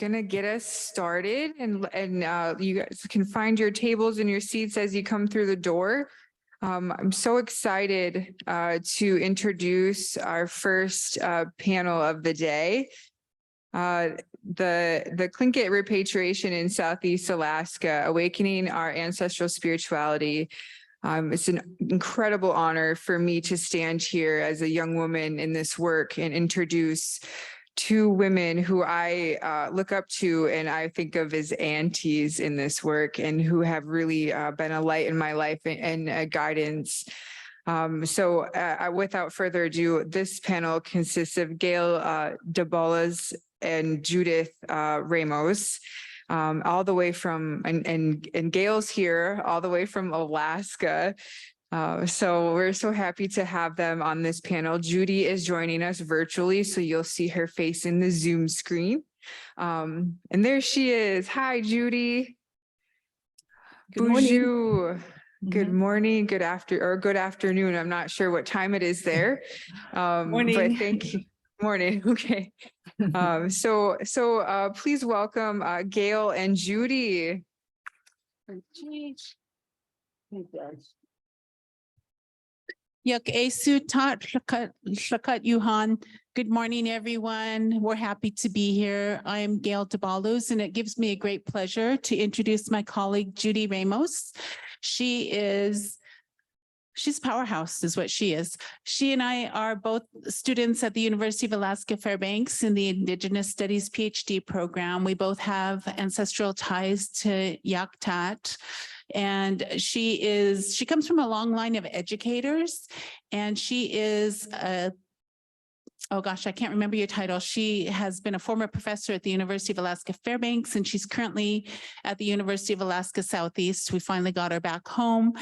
gonna get us started, and you guys can find your tables and your seats as you come through the door. I'm so excited to introduce our first panel of the day. The Tlingit Repatriation in Southeast Alaska, Awakening Our Ancestral Spirituality. It's an incredible honor for me to stand here as a young woman in this work and introduce two women who I look up to and I think of as aunties in this work, and who have really been a light in my life and a guidance. So without further ado, this panel consists of Gail Dabaluz and Judith Ramos, all the way from, and Gail's here all the way from Alaska. So we're so happy to have them on this panel. Judy is joining us virtually, so you'll see her face in the Zoom screen. And there she is. Hi, Judy. Good morning. Good morning, good afternoon. I'm not sure what time it is there. Morning. But thank you. Morning. Okay. So please welcome Gail and Judy. Good morning, everyone. We're happy to be here. I'm Gail Dabaluz, and it gives me a great pleasure to introduce my colleague, Judy Ramos. She's a powerhouse is what she is. She and I are both students at the University of Alaska Fairbanks in the Indigenous Studies PhD program. We both have ancestral ties to Yaktat. And she comes from a long line of educators, and she is oh gosh, I can't remember your title. She has been a former professor at the University of Alaska Fairbanks, and she's currently at the University of Alaska Southeast. We finally got her back home,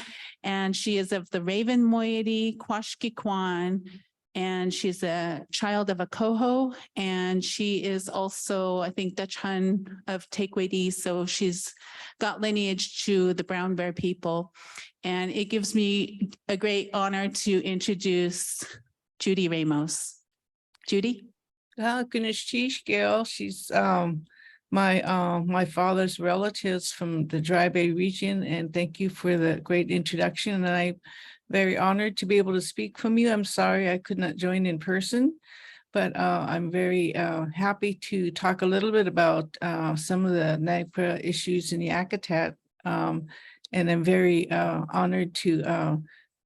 and she is of the Raven Moiety, Kwashkikwan, and she's a child of a Koho, and she is also, I think, Dutch Hun of Taekwondi, so she's got lineage to the brown bear people. And it gives me a great honor to introduce Judy Ramos. Judy? Gail. She's my father's relatives from the Dry Bay region, and thank you for the great introduction. And I'm very honored to be able to speak from you. I'm sorry I could not join in person, but I'm very happy to talk a little bit about some of the NAGPRA issues in Yakutat. And I'm very honored to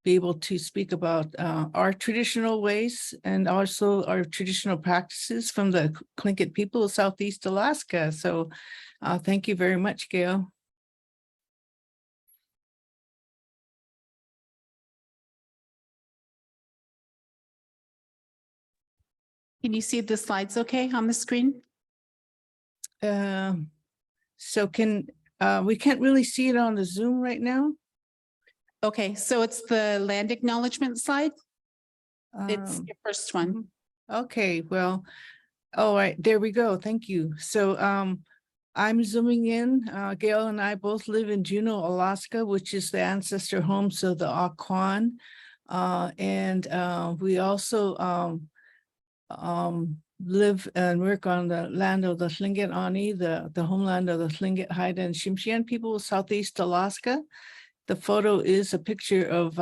be able to speak about our traditional ways and also our traditional practices from the Tlingit people of Southeast Alaska. So thank you very much, Gail. Can you see the slides okay on the screen? So we can't really see it on the Zoom right now. Okay, so it's the land acknowledgement slide. It's your first one. Okay, well, all right, there we go. Thank you. So I'm zooming in. Gail and I both live in Juneau, Alaska, which is the ancestor homes of the Akwán. And we also live and work on the land of the Tlingit Ani, the homeland of the Tlingit, Haida, and Tsimshian people of Southeast Alaska. The photo is a picture of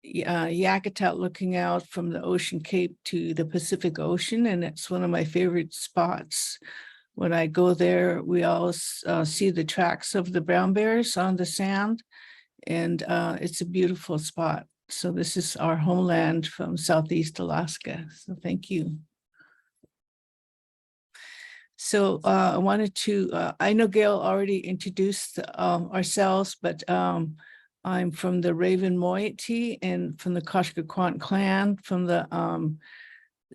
Yakutat looking out from the Ocean Cape to the Pacific Ocean, and it's one of my favorite spots. When I go there, we always see the tracks of the brown bears on the sand, and it's a beautiful spot. So this is our homeland from Southeast Alaska. So thank you. So I wanted to, I know Gail already introduced ourselves, but I'm from the Raven Moiety and from the Kwashkikwan clan, from the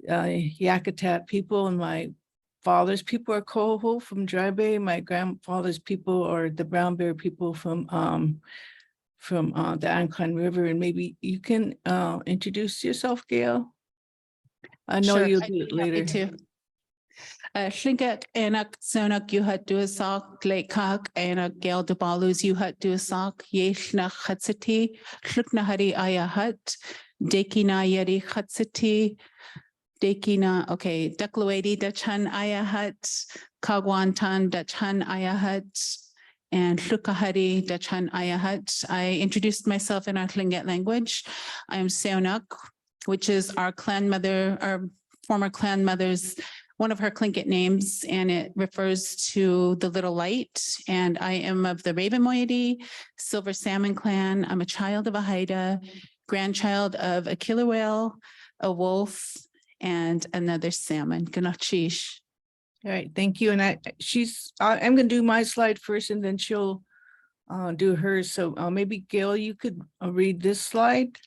Yakutat people, and my father's people are Koho from Dry Bay. My grandfather's people are the brown bear people from the Anclan River. And maybe you can introduce yourself, Gail. I know you'll do it later too. Tlingit enak zonak yuhat duasak lekak enak Gail Dabaluz yuhat duasak Yéil na chatsiti tluk na hari ayahat dekina yeri chatsiti Dekina, okay, Dekluedi Dachan Ayahat, Kagwantan Dachan Ayahat, and Lukahari Dachan Ayahat. I introduced myself in our Tlingit language. I am Seonak, which is our clan mother, our former clan mother's, one of her Tlingit names, and it refers to the little light. And I am of the Raven Moiety, Silver Salmon clan. I'm a child of a Haida, grandchild of a killer whale, a wolf, and another salmon. Ganachish. All right, thank you. And I'm gonna do my slide first and then she'll do hers. So maybe Gail, you could read this slide.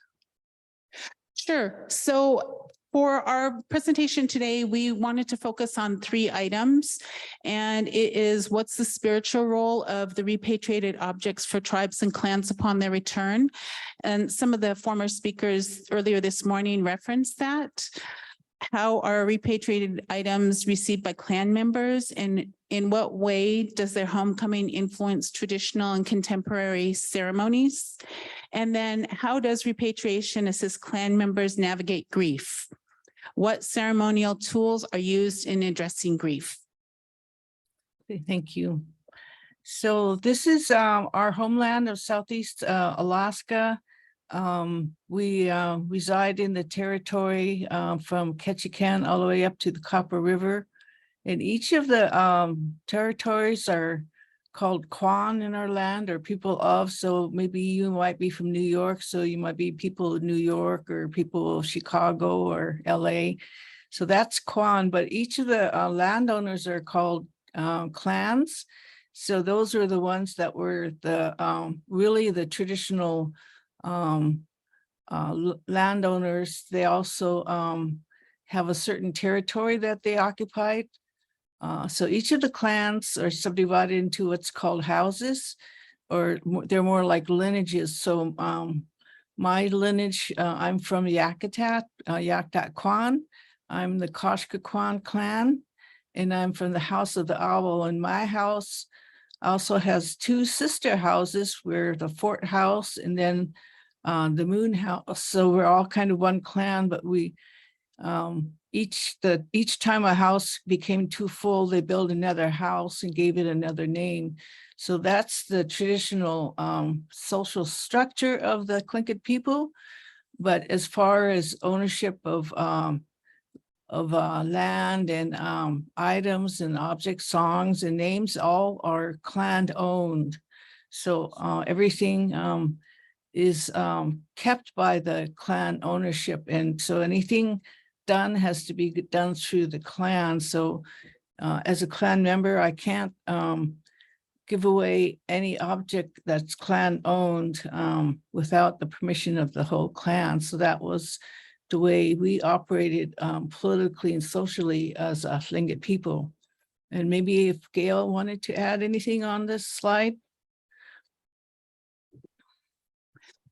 Sure. So for our presentation today, we wanted to focus on 3 items, and it is what's the spiritual role of the repatriated objects for tribes and clans upon their return. And some of the former speakers earlier this morning referenced that. How are repatriated items received by clan members, and in what way does their homecoming influence traditional and contemporary ceremonies? And then how does repatriation assist clan members navigate grief? What ceremonial tools are used in addressing grief? Okay, thank you. So this is our homeland of Southeast Alaska. We reside in the territory from Ketchikan all the way up to the Copper River. And each of the territories are called Kwan in our land, or people of. So maybe you might be from New York, so you might be people of New York or people of Chicago or LA. So that's Kwan, but each of the landowners are called clans. So those are the ones that were the really the traditional landowners. They also have a certain territory that they occupied. So each of the clans are subdivided into what's called houses, or they're more like lineages. So my lineage, I'm from Yakutat, Yaktat Kwan. I'm the Koshka Kwan clan, and I'm from the House of the Owl. And my house also has 2 sister houses. We're the Fort House and then the Moon House. So we're all kind of one clan, but we each time a house became too full, they built another house and gave it another name. So that's the traditional social structure of the Tlingit people. But as far as ownership of land and items and objects, songs and names, all are clan owned. So everything is kept by the clan ownership. And so anything done has to be done through the clan. So as a clan member, I can't give away any object that's clan owned without the permission of the whole clan. So that was the way we operated politically and socially as Tlingit people. And maybe if Gail wanted to add anything on this slide.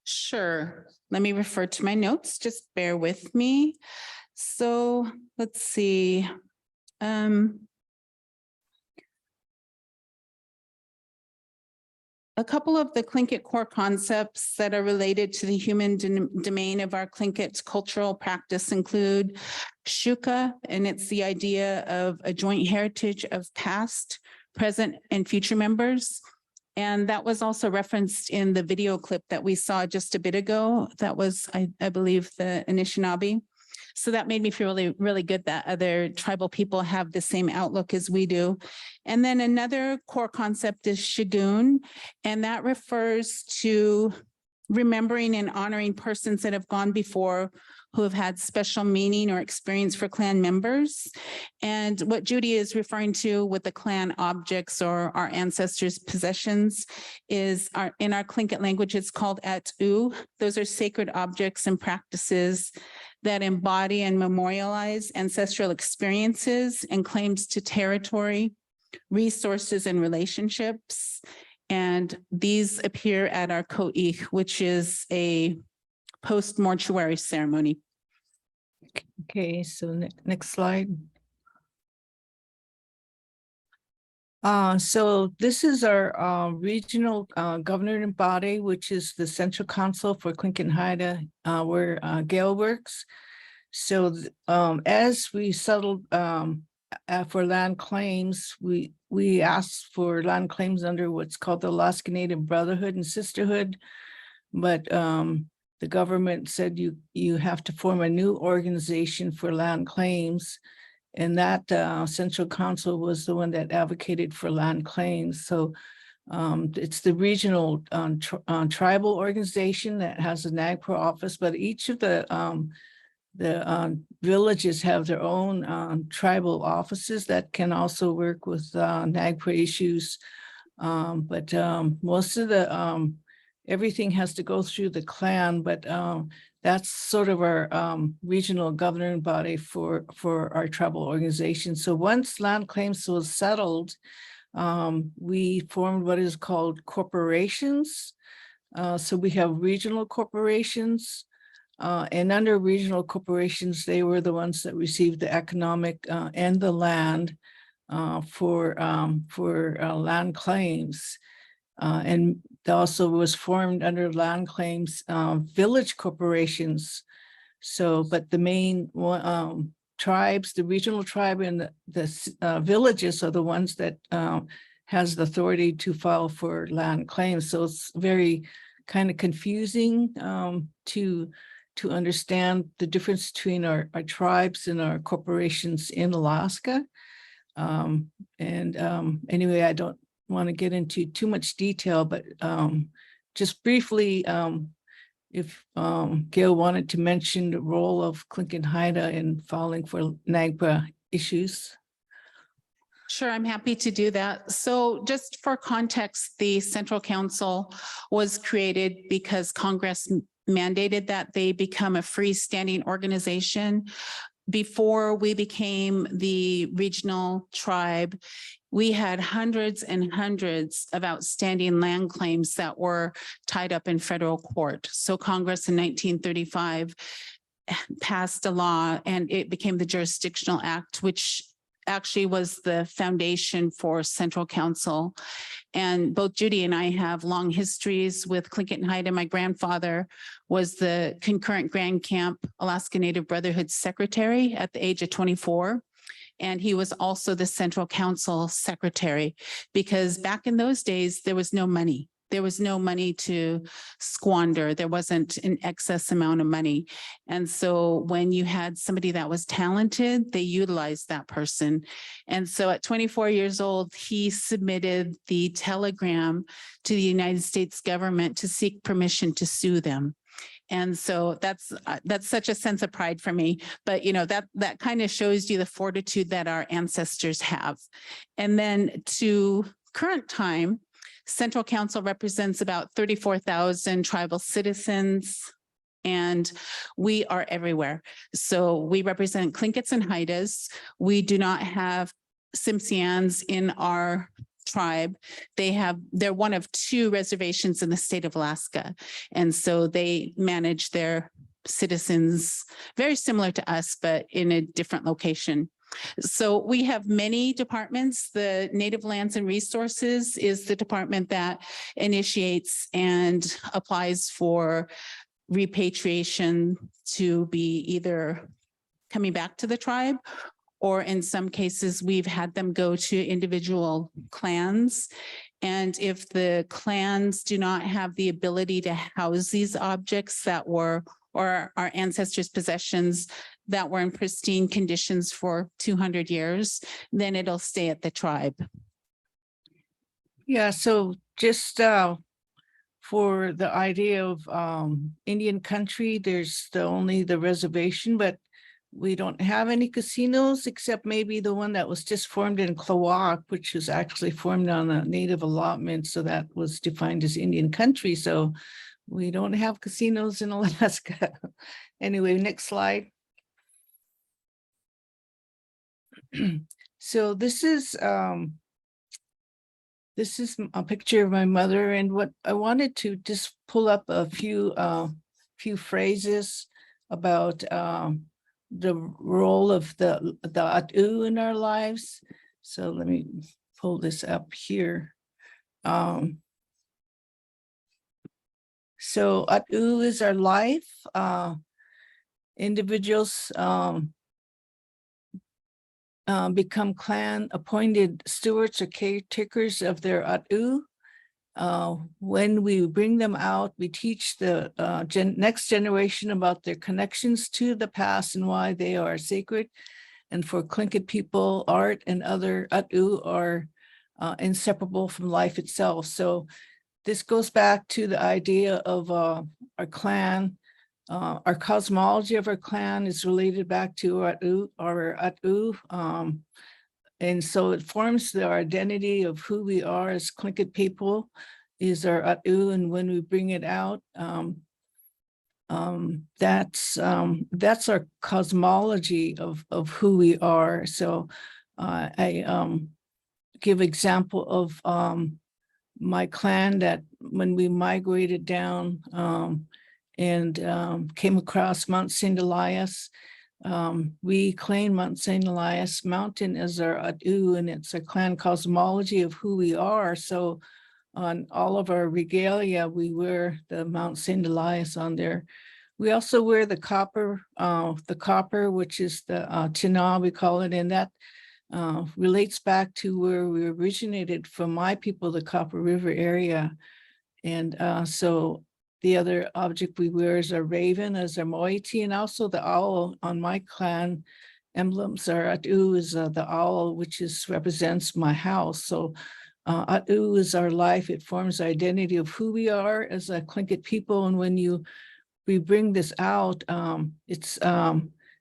Sure. Let me refer to my notes. Just bear with me. So let's see. A couple of the Tlingit core concepts that are related to the human domain of our Tlingit's cultural practice include shuka, and it's the idea of a joint heritage of past, present, and future members. And that was also referenced in the video clip that we saw just a bit ago. That was, I believe, the Anishinaabe. So that made me feel really, really good that other tribal people have the same outlook as we do. And then another core concept is shagun, and that refers to remembering and honoring persons that have gone before who have had special meaning or experience for clan members. And what Judy is referring to with the clan objects or our ancestors' possessions is in our Tlingit language, it's called at.oowú. Those are sacred objects and practices that embody and memorialize ancestral experiences and claims to territory, resources, and relationships. And these appear at our koo.eex, which is a post-mortuary ceremony. Okay, so next slide. So this is our regional governing body, which is the Central Council for Tlingit Haida, where Gail works. So as we settled for land claims, we asked for land claims under what's called the Alaska Native Brotherhood and Sisterhood. But the government said you have to form a new organization for land claims. And that Central Council was the one that advocated for land claims. So it's the regional tribal organization that has a NAGPRA office, but each of the villages have their own tribal offices that can also work with NAGPRA issues. But most of the everything has to go through the clan, but that's sort of our regional governing body for our tribal organization. So once land claims was settled, we formed what is called corporations. So we have regional corporations, and under regional corporations, they were the ones that received the economic and the land for land claims. And also was formed under land claims village corporations. So, but the main tribes, the regional tribe and the villages are the ones that has the authority to file for land claims. So it's very kind of confusing to understand the difference between our tribes and our corporations in Alaska. Anyway, I don't want to get into too much detail, but just briefly, if Gail wanted to mention the role of Tlingit Haida in filing for NAGPRA issues. Sure, I'm happy to do that. So just for context, the Central Council was created because Congress mandated that they become a freestanding organization. Before we became the regional tribe, we had hundreds and hundreds of outstanding land claims that were tied up in federal court. So Congress in 1935 passed a law and it became the Jurisdictional Act, which actually was the foundation for Central Council. And both Judy and I have long histories with Tlingit and Haida. My grandfather was the concurrent Grand Camp Alaska Native Brotherhood secretary at the age of 24. And he was also the Central Council secretary, because back in those days, there was no money. There was no money to squander. There wasn't an excess amount of money. And so when you had somebody that was talented, they utilized that person. And so at 24 years old, he submitted the telegram to the United States government to seek permission to sue them. And so that's such a sense of pride for me. But you know, that kind of shows you the fortitude that our ancestors have. And then to current time, Central Council represents about 34,000 tribal citizens, and we are everywhere. So we represent Tlingits and Haidas. We do not have Tsimshians in our tribe. They're one of 2 reservations in the state of Alaska. And so they manage their citizens very similar to us, but in a different location. So we have many departments. The Native Lands and Resources is the department that initiates and applies for repatriation to be either coming back to the tribe, or in some cases, we've had them go to individual clans. And if the clans do not have the ability to house these objects that were, or our ancestors' possessions that were in pristine conditions for 200 years, then it'll stay at the tribe. Yeah, so just for the idea of Indian country, there's only the reservation, but we don't have any casinos except maybe the one that was just formed in koo.eex, which was actually formed on a native allotment. So that was defined as Indian country. So we don't have casinos in Alaska. Anyway, next slide. So this is a picture of my mother, and what I wanted to just pull up a few phrases about the role of the at.oowú in our lives. So let me pull this up here. So at.oowú is our life. individuals become clan appointed stewards or caretakers of their at.oowú. When we bring them out, we teach the next generation about their connections to the past and why they are sacred. And for Tlingit people, art and other at.oowú are inseparable from life itself. So this goes back to the idea of our clan. Our cosmology of our clan is related back to our at.oowú. And so it forms our identity of who we are as Tlingit people is our at.oowú. And when we bring it out, that's our cosmology of who we are. So I give example of my clan that when we migrated down and came across Mount St. Elias, we claim Mount St. Elias mountain as our at.oowú, and it's a clan cosmology of who we are. So on all of our regalia, we wear the Mount St. Elias on there. We also wear the copper, which is the tina, we call it, and that relates back to where we originated from my people, the Copper River area. And so the other object we wear is a raven as our Moiety, and also the owl on my clan emblems. Our at.oowú is the owl, which represents my house. So at.oowú is our life. It forms the identity of who we are as a Tlingit people. And when we bring this out, it's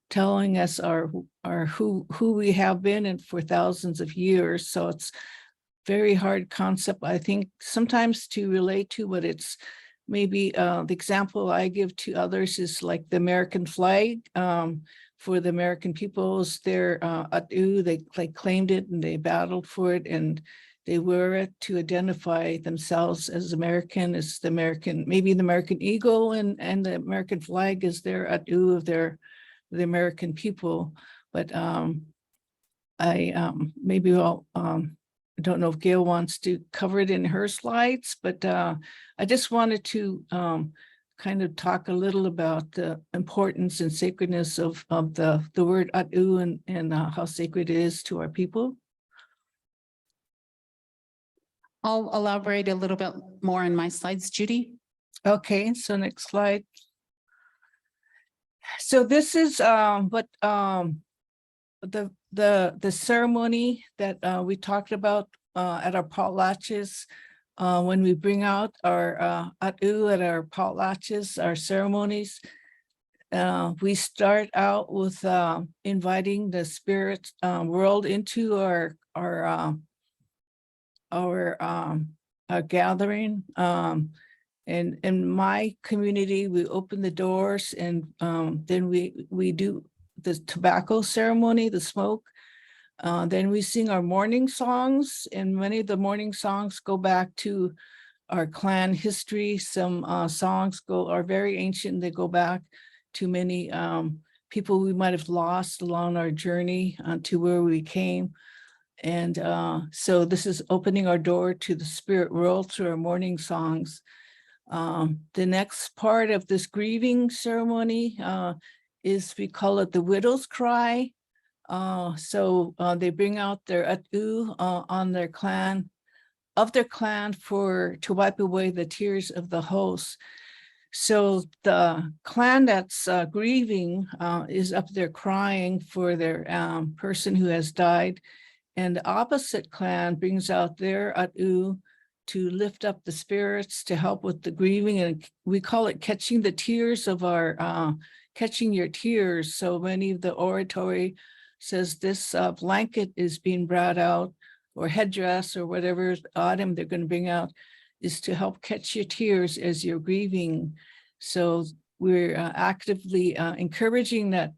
telling us who we have been and for thousands of years. So it's very hard concept, I think, sometimes to relate to, but it's maybe the example I give to others is like the American flag. For the American peoples, their at.oowú, they claimed it and they battled for it, and they wear it to identify themselves as American, as the American, maybe the American eagle, and the American flag is their at.oowú of the American people. But maybe I don't know if Gail wants to cover it in her slides, but I just wanted to kind of talk a little about the importance and sacredness of the word at.oowú and how sacred it is to our people. I'll elaborate a little bit more in my slides, Judy. Okay, so next slide. So this is what the ceremony that we talked about at our potlatches. When we bring out our at.oowú at our potlatches, our ceremonies, we start out with inviting the spirit world into our gathering. And in my community, we open the doors, and then we do the tobacco ceremony, the smoke. Then we sing our morning songs, and many of the morning songs go back to our clan history. Some songs are very ancient. They go back to many people we might have lost along our journey to where we came. And so this is opening our door to the spirit world through our morning songs. The next part of this grieving ceremony is, we call it the widow's cry. So they bring out their at.oowú on their clan, to wipe away the tears of the host. So the clan that's grieving is up there crying for their person who has died. And the opposite clan brings out their at.oowú to lift up the spirits, to help with the grieving. And we call it catching the tears of our, catching your tears. So many of the oratory says this blanket is being brought out, or headdress, or whatever item they're going to bring out, is to help catch your tears as you're grieving. So we're actively encouraging that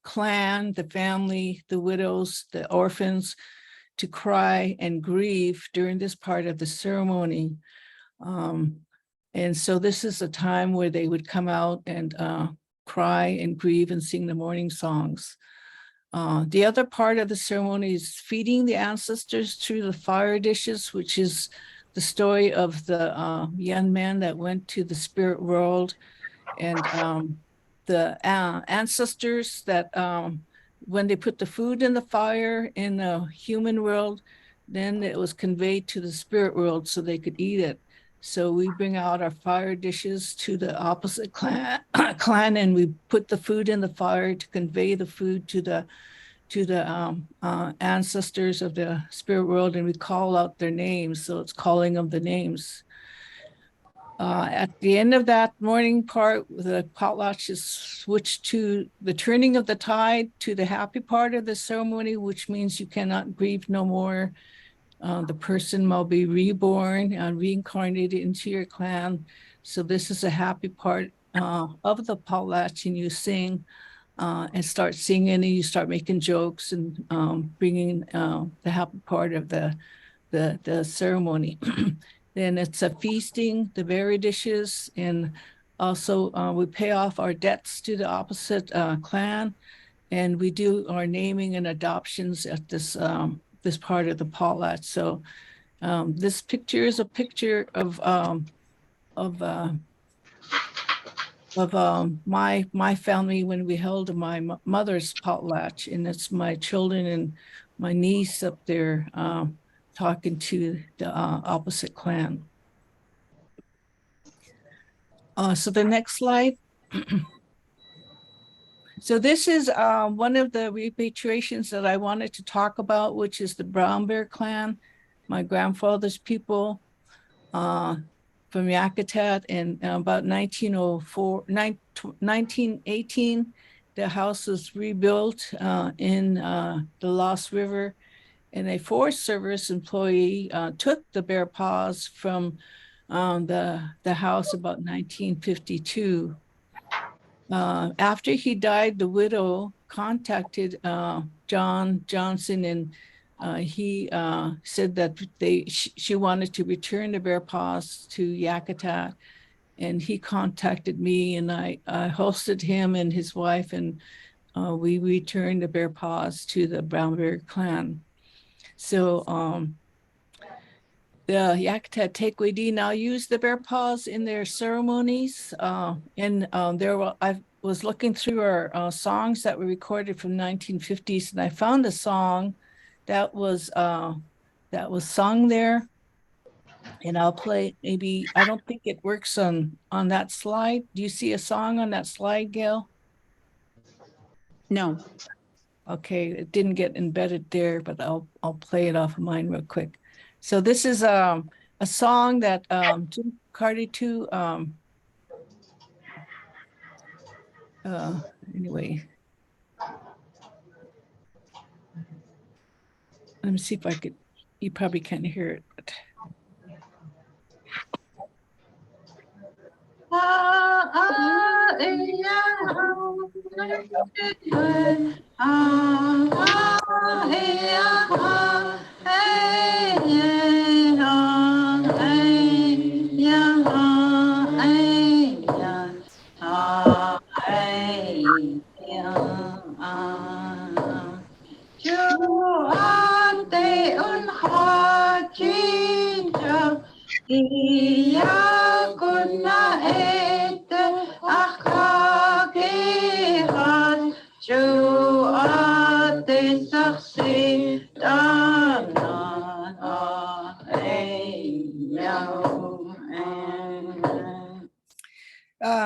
clan, the family, the widows, the orphans, to cry and grieve during this part of the ceremony. And so this is a time where they would come out and cry and grieve and sing the morning songs. The other part of the ceremony is feeding the ancestors through the fire dishes, which is the story of the young man that went to the spirit world. And ancestors that when they put the food in the fire in the human world, then it was conveyed to the spirit world so they could eat it. So we bring out our fire dishes to the opposite clan, and we put the food in the fire to convey the food to the ancestors of the spirit world, and we call out their names. So it's calling of the names. At the end of that morning part, the potlatch is switched to the turning of the tide to the happy part of the ceremony, which means you cannot grieve no more. The person will be reborn and reincarnated into your clan. So this is a happy part of the potlatch, and you sing and start singing, and you start making jokes and bringing the happy part of the ceremony. Then it's a feasting, the berry dishes, and also we pay off our debts to the opposite clan, and we do our naming and adoptions at this this part of the potlatch. So this picture is a picture of my family when we held my mother's potlatch, and it's my children and my niece up there talking to the opposite clan. So the next slide. So this is one of the repatriations that I wanted to talk about, which is the Brown Bear clan, my grandfather's people from Yakutat. In about 1918, the house was rebuilt in the Lost River, and a Forest Service employee took the bear paws from the house about 1952. After he died, the widow contacted John Johnson, and he said that she wanted to return the bear paws to Yakutat, and he contacted me, and I hosted him and his wife, and we returned the bear paws to the Brown Bear clan. So the Yakutat Tekwedi now use the bear paws in their ceremonies. And I was looking through our songs that were recorded from 1950s, and I found a song that was sung there. And I'll play, maybe, I don't think it works on that slide. Do you see a song on that slide, Gail? No. Okay, it didn't get embedded there, but I'll play it off of mine real quick. So this is a song that Jim koo.eex anyway. Let me see if I could, you probably can't hear it, but.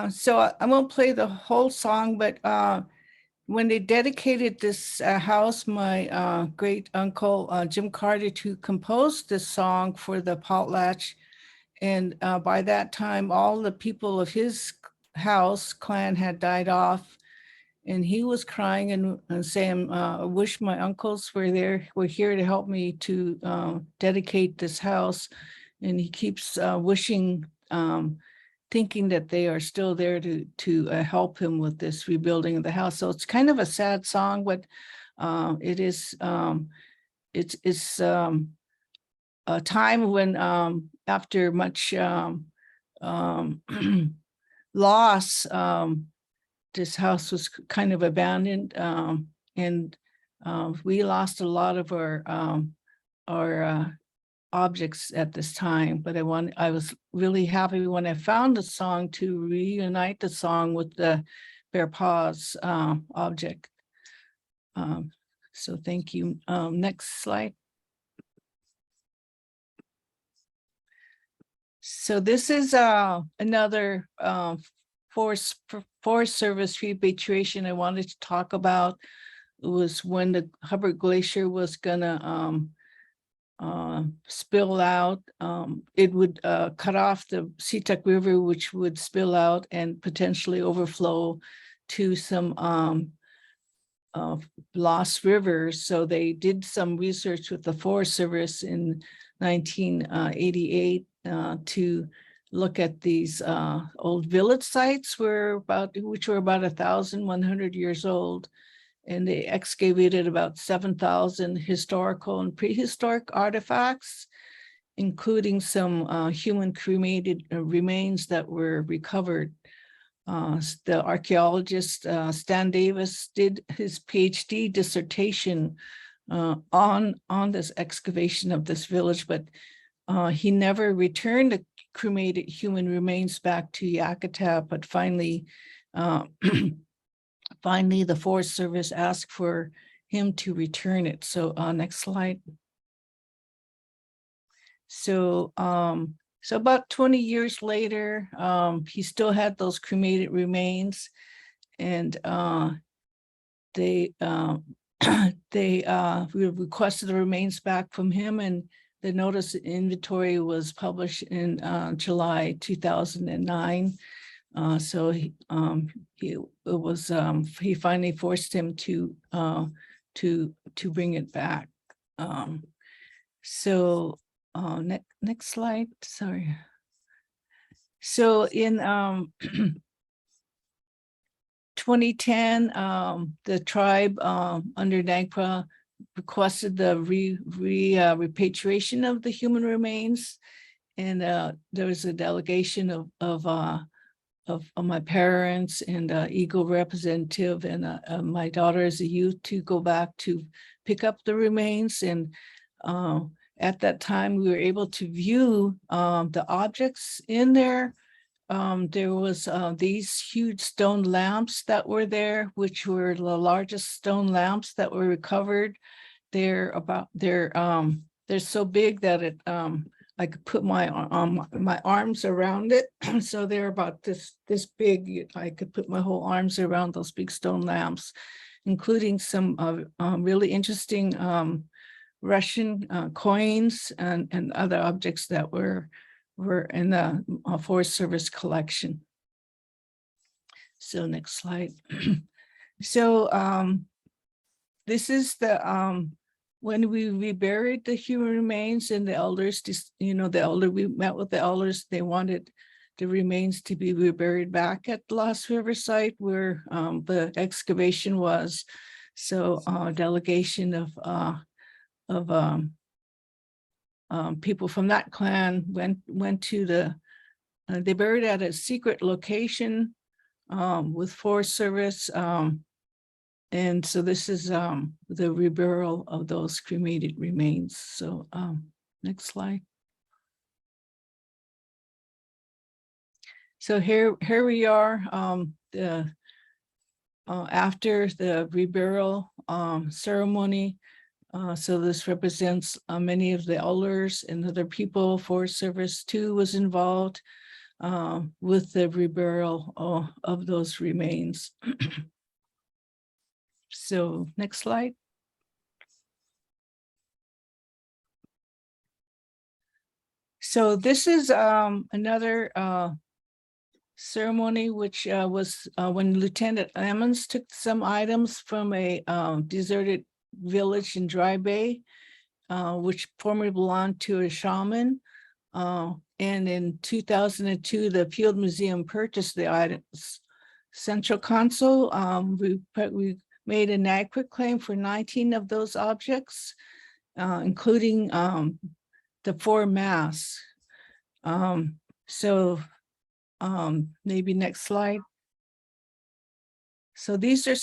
So I won't play the whole song, but when they dedicated this house, my great uncle Jim koo.eex composed this song for the potlatch, and by that time, all the people of his house clan had died off, and he was crying and saying, "I wish my uncles were here to help me to dedicate this house," and he keeps wishing. Thinking that they are still there to help him with this rebuilding of the house. So it's kind of a sad song, but it is it's a time when after much loss, this house was kind of abandoned, and we lost a lot of our objects at this time, but I was really happy when I found the song to reunite the song with the Bear Paws object. So thank you. Next slide. So this is another Forest Service repatriation I wanted to talk about. It was when the Hubbard Glacier was gonna spill out. It would cut off the Seatuck River, which would spill out and potentially overflow to some lost rivers. So they did some research with the Forest Service in 1988 to look at these old village sites which were about 1,100 years old. And they excavated about 7,000 historical and prehistoric artifacts, including some human cremated remains that were recovered. The archaeologist Stan Davis did his PhD dissertation on this excavation of this village, but he never returned the cremated human remains back to Yakutat, but finally, finally the Forest Service asked for him to return it. So next slide. So so about 20 years later, he still had those cremated remains, and they requested the remains back from him, and the notice of inventory was published in July 2009. So he finally forced him to bring it back. Next slide, sorry. So in 2010, the tribe under NAGPRA requested the repatriation of the human remains, and there was a delegation of my parents and Eagle representative and my daughter as a youth to go back to pick up the remains. And at that time, we were able to view the objects in there. There was these huge stone lamps that were there, which were the largest stone lamps that were recovered. They're so big that it I could put my arms around it. So they're about this big. I could put my whole arms around those big stone lamps, including some really interesting Russian coins and other objects that were in the Forest Service collection. So next slide. So this is the when we reburied the human remains, and the elders, we met with the elders. They wanted the remains to be reburied back at the Lost River site where the excavation was. So a delegation of people from that clan went to they buried at a secret location with Forest Service. And so this is the reburial of those cremated remains. So next slide. So here we are after the reburial ceremony. So this represents many of the elders and other people. Forest Service too was involved with the reburial of those remains. So next slide. So this is another ceremony, which was when Lieutenant Emmons took some items from a deserted village in Dry Bay, which formerly belonged to a shaman. And in 2002, the Field Museum purchased the items. Central Council, we made a NAGPRA claim for 19 of those objects, including the 4 masks. Maybe next slide. So these are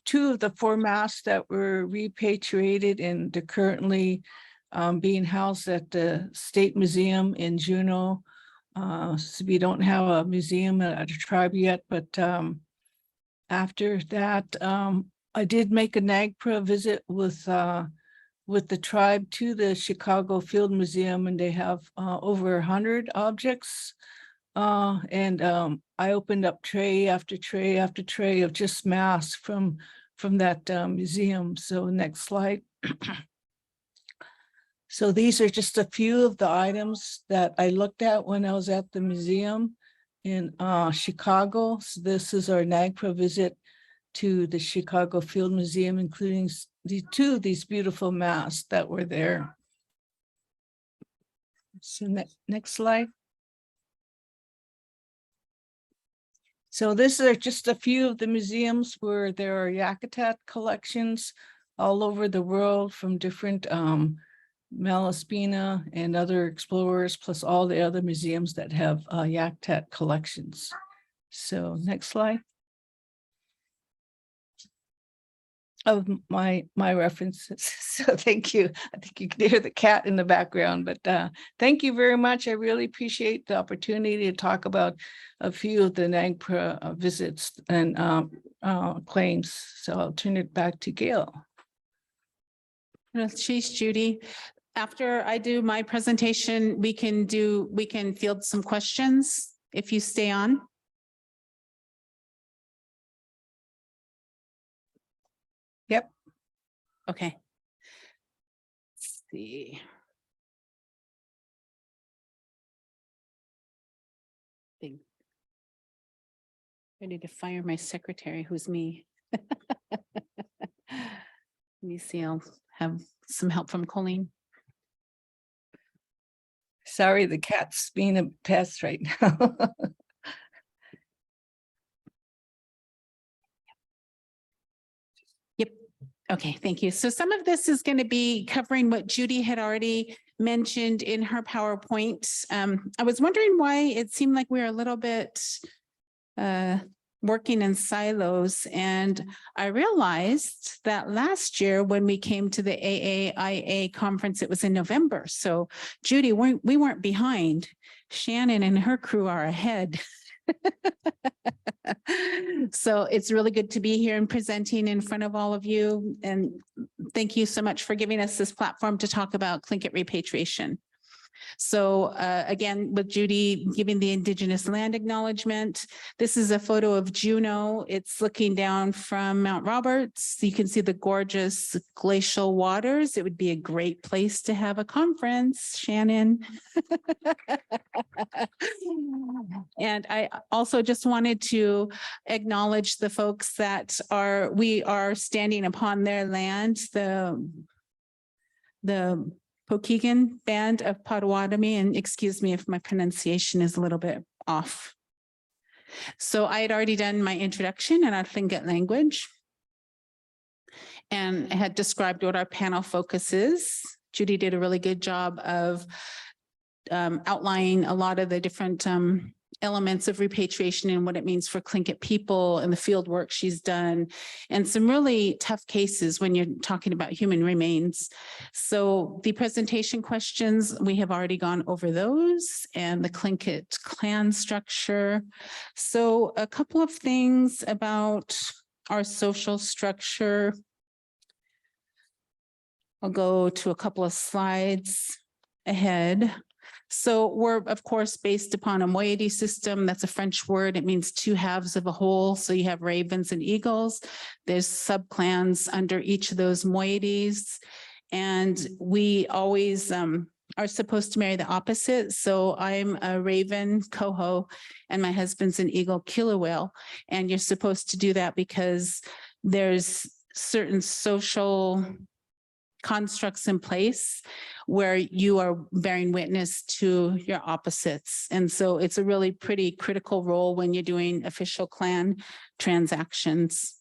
2 of the 4 masks that were repatriated, and they're currently being housed at the State Museum in Juneau. So we don't have a museum at a tribe yet, but after that, I did make a NAGPRA visit with the tribe to the Chicago Field Museum, and they have over 100 objects. And I opened up tray after tray after tray of just masks from that museum. So next slide. So these are just a few of the items that I looked at when I was at the museum in Chicago. So this is our NAGPRA visit to the Chicago Field Museum, including two of these beautiful masks that were there. So next slide. So these are just a few of the museums where there are Yakutat collections all over the world from different Malaspina and other explorers, plus all the other museums that have Yakutat collections. So next slide. Of my references. So thank you. I think you can hear the cat in the background, but thank you very much. I really appreciate the opportunity to talk about a few of the NAGPRA visits and claims. So I'll turn it back to Gail. She's Judy. After I do my presentation, we can field some questions if you stay on. Yep. Okay. Let's see. Ready to fire my secretary, who's me. Let me see, I'll have some help from Colleen. Sorry, the cat's being a pest right now. Yep. Okay, thank you. So some of this is going to be covering what Judy had already mentioned in her PowerPoint. I was wondering why it seemed like we were a little bit working in silos. And I realized that last year when we came to the AAIA conference, it was in November. So Judy, we weren't behind. Shannon and her crew are ahead. So it's really good to be here and presenting in front of all of you. And thank you so much for giving us this platform to talk about Tlingit repatriation. So again, with Judy giving the Indigenous land acknowledgement, this is a photo of Juneau. It's looking down from Mount Roberts. You can see the gorgeous glacial waters. It would be a great place to have a conference, Shannon. And I also just wanted to acknowledge the folks that we are standing upon their land, the Pokagon Band of Potawatomi, and excuse me if my pronunciation is a little bit off. So I had already done my introduction in our Tlingit language and had described what our panel focus is. Judy did a really good job of outlining a lot of the different elements of repatriation and what it means for Tlingit people and the field work she's done, and some really tough cases when you're talking about human remains. So the presentation questions, we have already gone over those, and the Tlingit clan structure. So a couple of things about our social structure. I'll go to a couple of slides ahead. So we're, of course, based upon a moiety system. That's a French word. It means two halves of a whole. So you have ravens and eagles. There's subclans under each of those moieties. And we always are supposed to marry the opposite. So I'm a raven, coho, and my husband's an eagle, killer whale. And you're supposed to do that because there's certain social constructs in place where you are bearing witness to your opposites. And so it's a really pretty critical role when you're doing official clan transactions.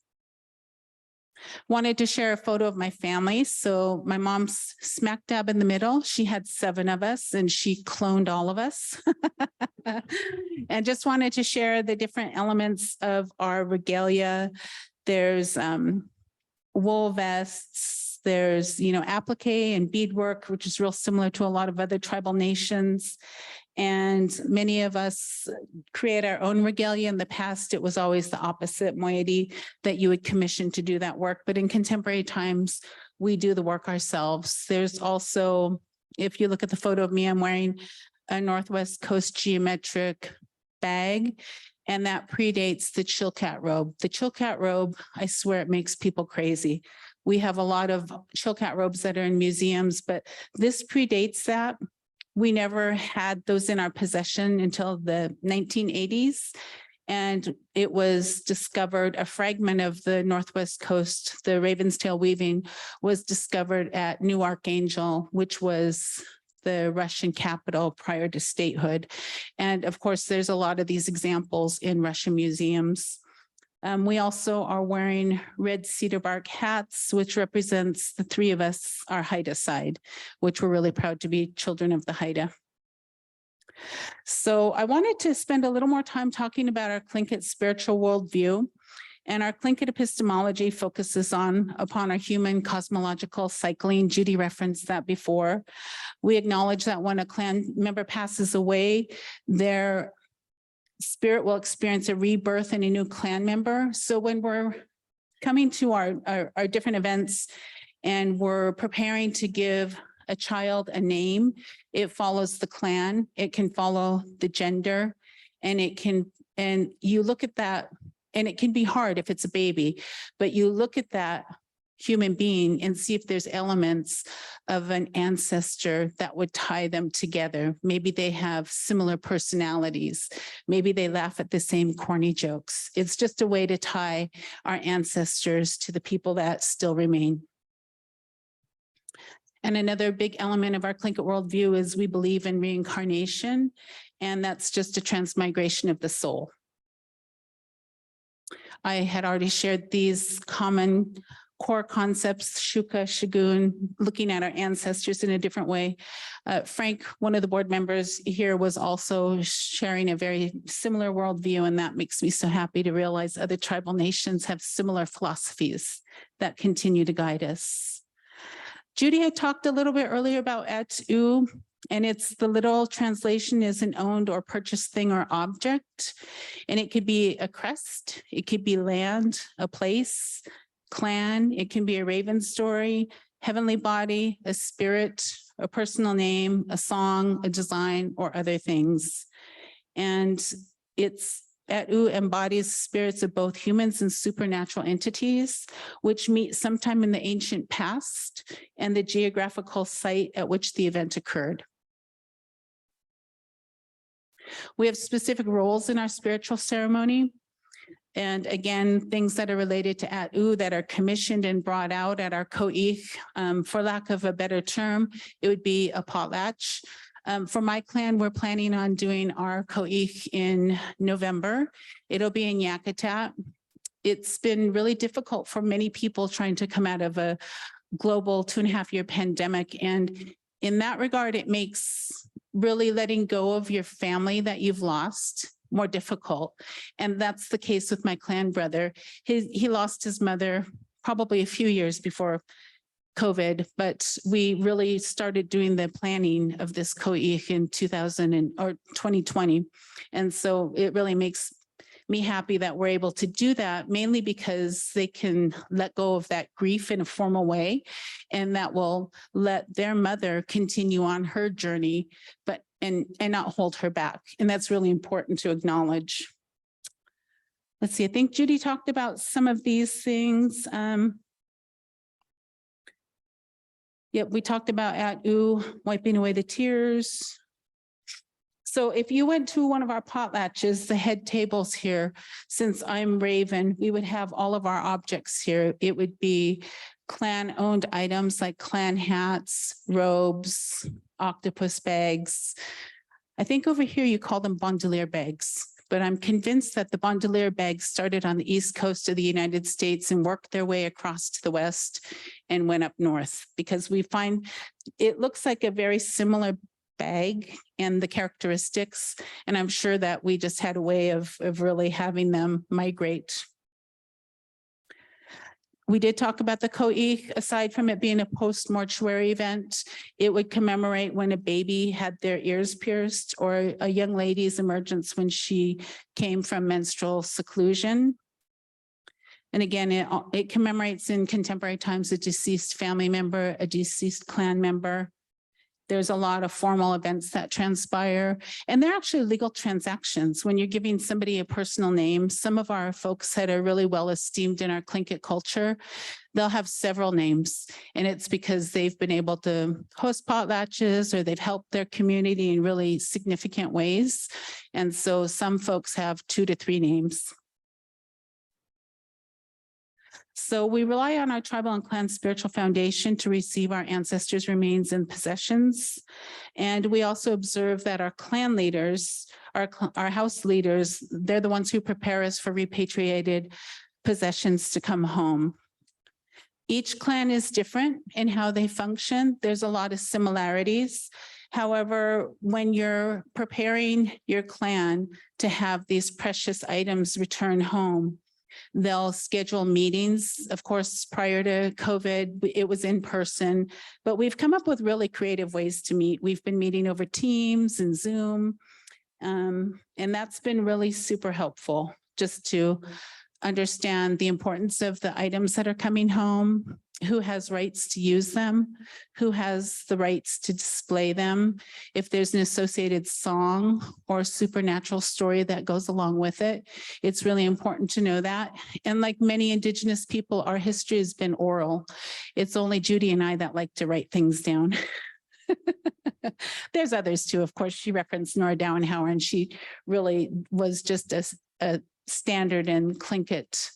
Wanted to share a photo of my family. So my mom's smack dab in the middle. She had 7 of us and she cloned all of us. And just wanted to share the different elements of our regalia. There's wool vests, There's, applique and beadwork, which is real similar to a lot of other tribal nations. And many of us create our own regalia. In the past, it was always the opposite, moiety, that you would commission to do that work. But in contemporary times, we do the work ourselves. There's also, if you look at the photo of me, I'm wearing a Northwest Coast geometric bag, and that predates the Chilkat robe. The Chilkat robe, I swear it makes people crazy. We have a lot of Chilkat robes that are in museums, but this predates that. We never had those in our possession until the 1980s. And it was discovered, a fragment of the Northwest Coast, the Raven's Tail weaving, was discovered at New Archangel, which was the Russian capital prior to statehood. And of course, there's a lot of these examples in Russian museums. We also are wearing red cedar bark hats, which represents the three of us, our Haida side, which we're really proud to be children of the Haida. So I wanted to spend a little more time talking about our Tlingit spiritual worldview. And our Tlingit epistemology focuses upon our human cosmological cycling. Judy referenced that before. We acknowledge that when a clan member passes away, their spirit will experience a rebirth in a new clan member. So when we're coming to our different events and we're preparing to give a child a name, it follows the clan, it can follow the gender, and you look at that, and it can be hard if it's a baby, but you look at that human being and see if there's elements of an ancestor that would tie them together. Maybe they have similar personalities. Maybe they laugh at the same corny jokes. It's just a way to tie our ancestors to the people that still remain. And another big element of our Tlingit worldview is we believe in reincarnation, and that's just a transmigration of the soul. I had already shared these common core concepts, Shuka, Shagun, looking at our ancestors in a different way. Frank, one of the board members here, was also sharing a very similar worldview, and that makes me so happy to realize other tribal nations have similar philosophies that continue to guide us. Judy had talked a little bit earlier about at.oowú, and it's the literal translation is an owned or purchased thing or object. And it could be a crest, it could be land, a place, clan, it can be a raven story, heavenly body, a spirit, a personal name, a song, a design, or other things. And at.oowú embodies spirits of both humans and supernatural entities, which meet sometime in the ancient past and the geographical site at which the event occurred. We have specific roles in our spiritual ceremony. And again, things that are related to at.oowú that are commissioned and brought out at our koo.eex. For lack of a better term, it would be a potlatch. For my clan, we're planning on doing our koo.eex in November. It'll be in Yakutat. It's been really difficult for many people trying to come out of a global 2.5-year pandemic. And in that regard, it makes really letting go of your family that you've lost more difficult. And that's the case with my clan brother. He lost his mother probably a few years before COVID, but we really started doing the planning of this koo.eex in 2020. And so it really makes me happy that we're able to do that, mainly because they can let go of that grief in a formal way, and that will let their mother continue on her journey, but and not hold her back. And that's really important to acknowledge. Let's see, I think Judy talked about some of these things. Yep, we talked about at.oowú, wiping away the tears. So if you went to one of our potlatches, the head tables here, since I'm Raven, we would have all of our objects here. It would be clan-owned items like clan hats, robes, octopus bags. I think over here you call them bandolier bags, but I'm convinced that the bandolier bags started on the east coast of the United States and worked their way across to the west and went up north, because we find it looks like a very similar bag and the characteristics. And I'm sure that we just had a way of really having them migrate. We did talk about the koo.eex. Aside from it being a post-mortuary event, it would commemorate when a baby had their ears pierced or a young lady's emergence when she came from menstrual seclusion. And again, it commemorates in contemporary times a deceased family member, a deceased clan member. There's a lot of formal events that transpire, and they're actually legal transactions. When you're giving somebody a personal name, some of our folks that are really well esteemed in our Tlingit culture, they'll have several names, and it's because they've been able to host potlatches or they've helped their community in really significant ways. And so some folks have 2 to 3 names. So we rely on our tribal and clan spiritual foundation to receive our ancestors' remains and possessions. And we also observe that our clan leaders, our house leaders, they're the ones who prepare us for repatriated possessions to come home. Each clan is different in how they function. There's a lot of similarities. However, when you're preparing your clan to have these precious items return home, they'll schedule meetings. Of course, prior to COVID, it was in person, but we've come up with really creative ways to meet. We've been meeting over Teams and Zoom, and that's been really super helpful just to understand the importance of the items that are coming home, who has rights to use them, who has the rights to display them, if there's an associated song or supernatural story that goes along with it. It's really important to know that. And like many Indigenous people, our history has been oral. It's only Judy and I that like to write things down. There's others too, of course. She referenced Nora Dowenhauer, and she really was just a standard in Tlingit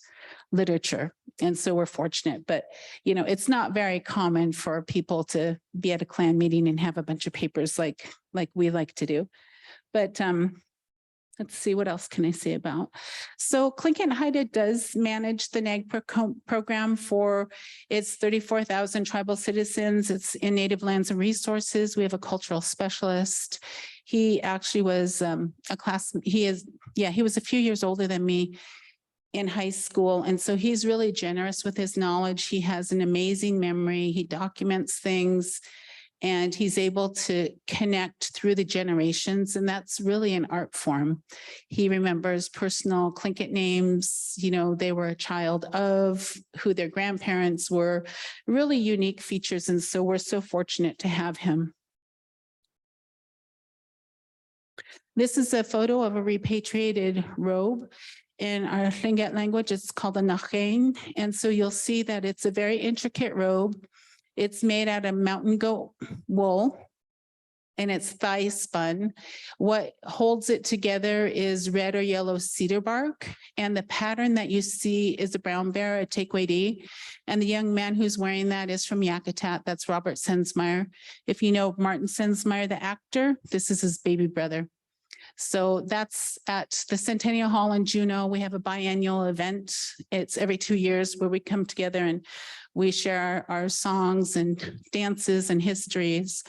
literature. And so we're fortunate, but you know, it's not very common for people to be at a clan meeting and have a bunch of papers like we like to do. But let's see, what else can I say about? So Tlingit Haida does manage the NAGPRA program for its 34,000 tribal citizens. It's in native lands and resources. We have a cultural specialist. He actually was he was a few years older than me in high school. And so he's really generous with his knowledge. He has an amazing memory. He documents things, and he's able to connect through the generations. And that's really an art form. He remembers personal Tlingit names, you know, they were a child of, who their grandparents were, really unique features. And so we're so fortunate to have him. This is a photo of a repatriated robe. In our Tlingit language, it's called a nachain. And so you'll see that it's a very intricate robe. It's made out of mountain goat wool, and it's thigh spun. What holds it together is red or yellow cedar bark. And the pattern that you see is a brown bear, a koo.eex. And the young man who's wearing that is from Yakutat. That's Robert Sensmeyer. If you know Martin Sensmeyer, the actor, this is his baby brother. So that's at the Centennial Hall in Juneau. We have a biannual event. It's every 2 years where we come together and we share our songs and dances and histories.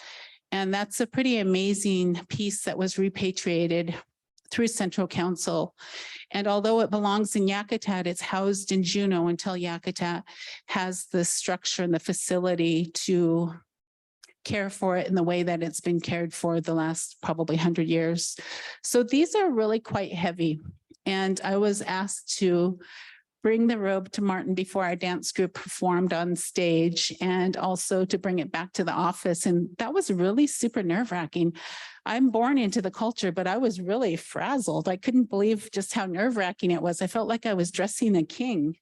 And that's a pretty amazing piece that was repatriated through Central Council. And although it belongs in Yakutat, it's housed in Juneau until Yakutat has the structure and the facility to care for it in the way that it's been cared for the last probably 100 years. So these are really quite heavy. And I was asked to bring the robe to Martin before our dance group performed on stage, and also to bring it back to the office. And that was really super nerve-wracking. I'm born into the culture, but I was really frazzled. I couldn't believe just how nerve-wracking it was. I felt like I was dressing a king.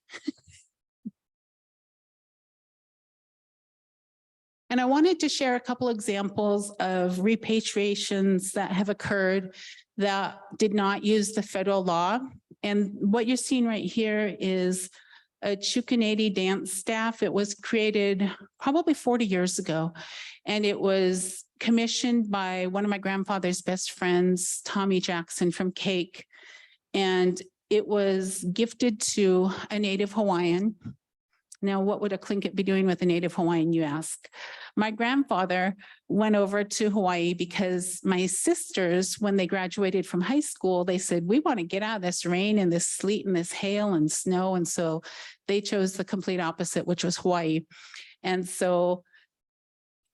And I wanted to share a couple examples of repatriations that have occurred that did not use the federal law. And what you're seeing right here is a Chukanadi dance staff. It was created probably 40 years ago. And it was commissioned by one of my grandfather's best friends, Tommy Jackson from Cake. And it was gifted to a native Hawaiian. Now, what would a Tlingit be doing with a native Hawaiian, you ask? My grandfather went over to Hawaii because my sisters, when they graduated from high school, they said, we want to get out of this rain and this sleet and this hail and snow. And so they chose the complete opposite, which was Hawaii. And so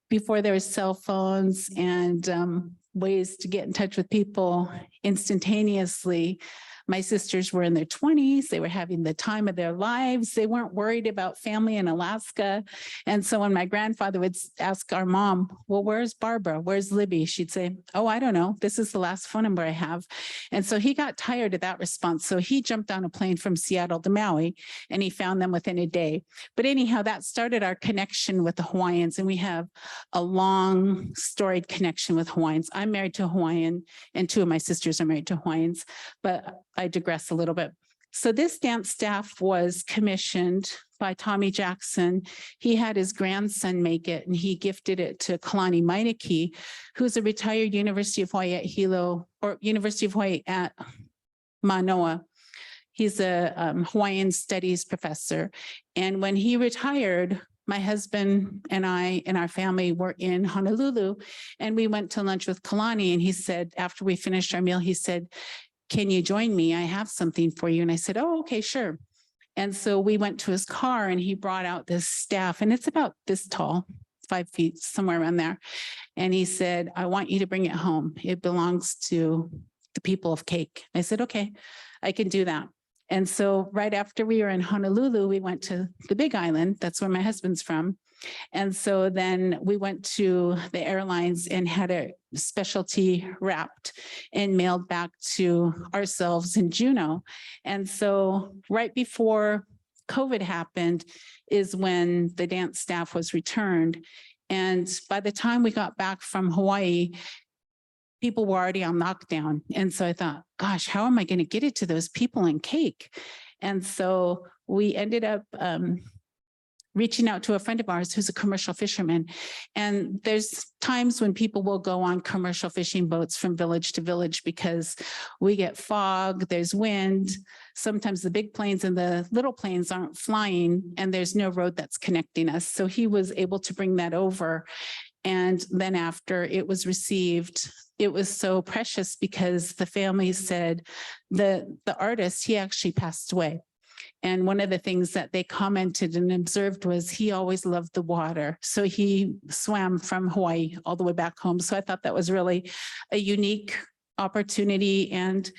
before there was cell phones and ways to get in touch with people instantaneously, my sisters were in their 20s. They were having the time of their lives. They weren't worried about family in Alaska. And so when my grandfather would ask our mom, well, where's Barbara? Where's Libby? She'd say, oh, I don't know. This is the last phone number I have. And so he got tired of that response. So he jumped on a plane from Seattle to Maui and he found them within a day. But anyhow, that started our connection with the Hawaiians. And we have a long storied connection with Hawaiians. I'm married to a Hawaiian and two of my sisters are married to Hawaiians, but I digress a little bit. So this dance staff was commissioned by Tommy Jackson. He had his grandson make it and he gifted it to Kalani Moiety, who's a retired University of Hawaii at Hilo or University of Hawaii at Manoa. He's a Hawaiian studies professor. And when he retired, my husband and I and our family were in Honolulu and we went to lunch with Kalani. And he said, after we finished our meal, he said, can you join me? I have something for you. And I said, oh, okay, sure. And so we went to his car and he brought out this staff and it's about this tall, 5 feet, somewhere around there. And he said, I want you to bring it home. It belongs to the people of Koo.eex. I said, okay, I can do that. And so right after we were in Honolulu, we went to the Big Island. That's where my husband's from. And so then we went to the airlines and had a specialty wrapped and mailed back to ourselves in Juneau. And so right before COVID happened is when the dance staff was returned. And by the time we got back from Hawaii, people were already on lockdown. And so I thought, gosh, how am I going to get it to those people in Koo.eex? And so we ended up reaching out to a friend of ours who's a commercial fisherman. And there's times when people will go on commercial fishing boats from village to village because we get fog, there's wind. Sometimes the big planes and the little planes aren't flying and there's no road that's connecting us. So he was able to bring that over. And then after it was received, it was so precious because the family said the artist, he actually passed away. And one of the things that they commented and observed was he always loved the water. So he swam from Hawaii all the way back home. So I thought that was really a unique opportunity. And,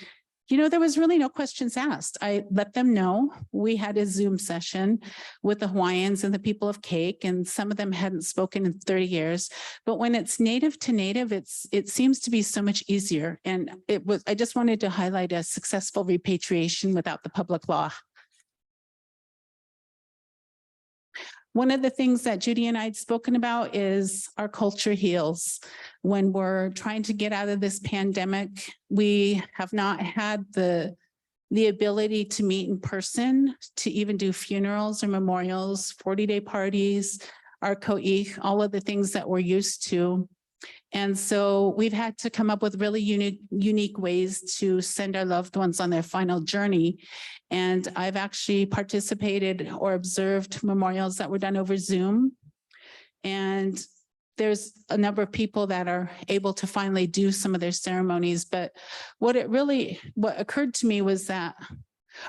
you know, there was really no questions asked. I let them know. We had a Zoom session with the Hawaiians and the people of Koo.eex, and some of them hadn't spoken in 30 years. But when it's native to native, it seems to be so much easier. And I just wanted to highlight a successful repatriation without the public law. One of the things that Judy and I had spoken about is our culture heals. When we're trying to get out of this pandemic, we have not had the ability to meet in person, to even do funerals or memorials, 40-day parties, our koo.eex, all of the things that we're used to. And so we've had to come up with really unique ways to send our loved ones on their final journey. And I've actually participated or observed memorials that were done over Zoom. And there's a number of people that are able to finally do some of their ceremonies. But what occurred to me was that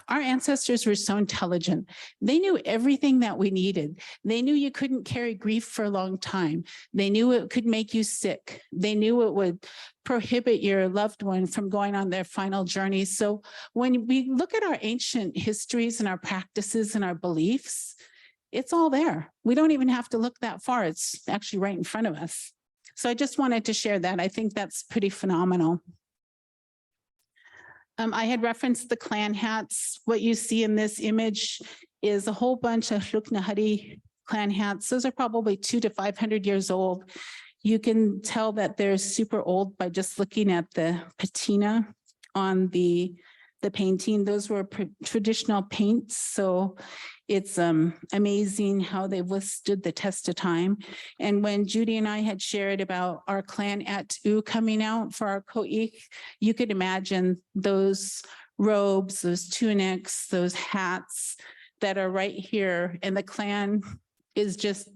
our ancestors were so intelligent. They knew everything that we needed. They knew you couldn't carry grief for a long time. They knew it could make you sick. They knew it would prohibit your loved one from going on their final journey. So when we look at our ancient histories and our practices and our beliefs, it's all there. We don't even have to look that far. It's actually right in front of us. So I just wanted to share that. I think that's pretty phenomenal. I had referenced the clan hats. What you see in this image is a whole bunch of Hluknahari clan hats. Those are probably 200 to 500 years old. You can tell that they're super old by just looking at the patina on the painting. Those were traditional paints. So it's amazing how they've withstood the test of time. And when Judy and I had shared about our clan at.oowú coming out for our koo.eex, you could imagine those robes, those tunics, those hats. that are right here, and the clan is just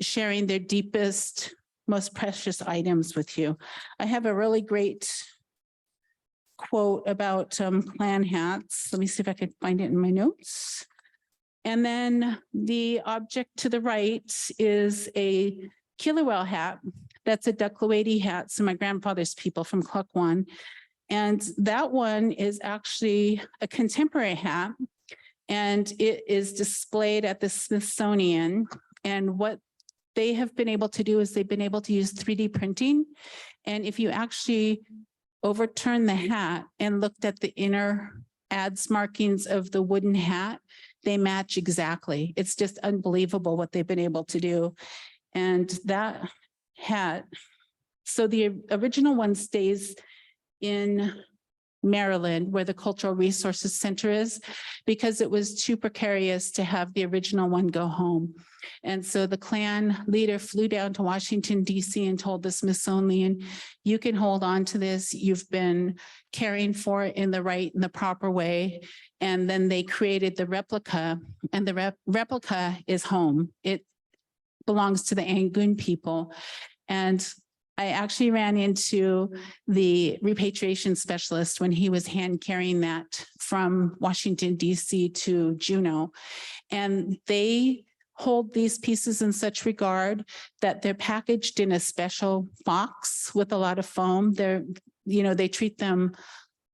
sharing their deepest, most precious items with you. I have a really great quote about clan hats. Let me see if I could find it in my notes. And then the object to the right is a Kilauea hat. That's a Duckloady hat. So my grandfather's people from Cluckwan. And that one is actually a contemporary hat. And it is displayed at the Smithsonian. And what they have been able to do is they've been able to use 3D printing. And if you actually overturn the hat and looked at the inner adze markings of the wooden hat, they match exactly. It's just unbelievable what they've been able to do. And that hat, so the original one stays in Maryland, where the Cultural Resources Center is, because it was too precarious to have the original one go home. And so the clan leader flew down to Washington, D.C. and told the Smithsonian, you can hold on to this. You've been caring for it in the right and the proper way. And then they created the replica, and the replica is home. It belongs to the Angoon people. And I actually ran into the repatriation specialist when he was hand carrying that from Washington, D.C. to Juneau. And they hold these pieces in such regard that they're packaged in a special box with a lot of foam. They're, you know, they treat them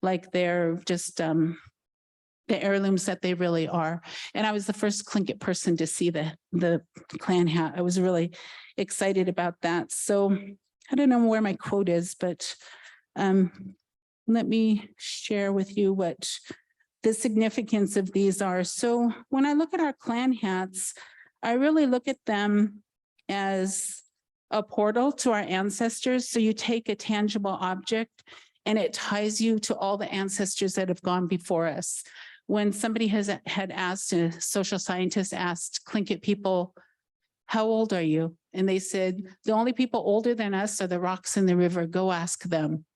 like they're just the heirlooms that they really are. And I was the first Tlingit person to see the clan hat. I was really excited about that. So I don't know where my quote is, but let me share with you what the significance of these are. So when I look at our clan hats, I really look at them as a portal to our ancestors. So you take a tangible object and it ties you to all the ancestors that have gone before us. When somebody had asked, a social scientist asked Tlingit people, how old are you? And they said, the only people older than us are the rocks in the river. Go ask them.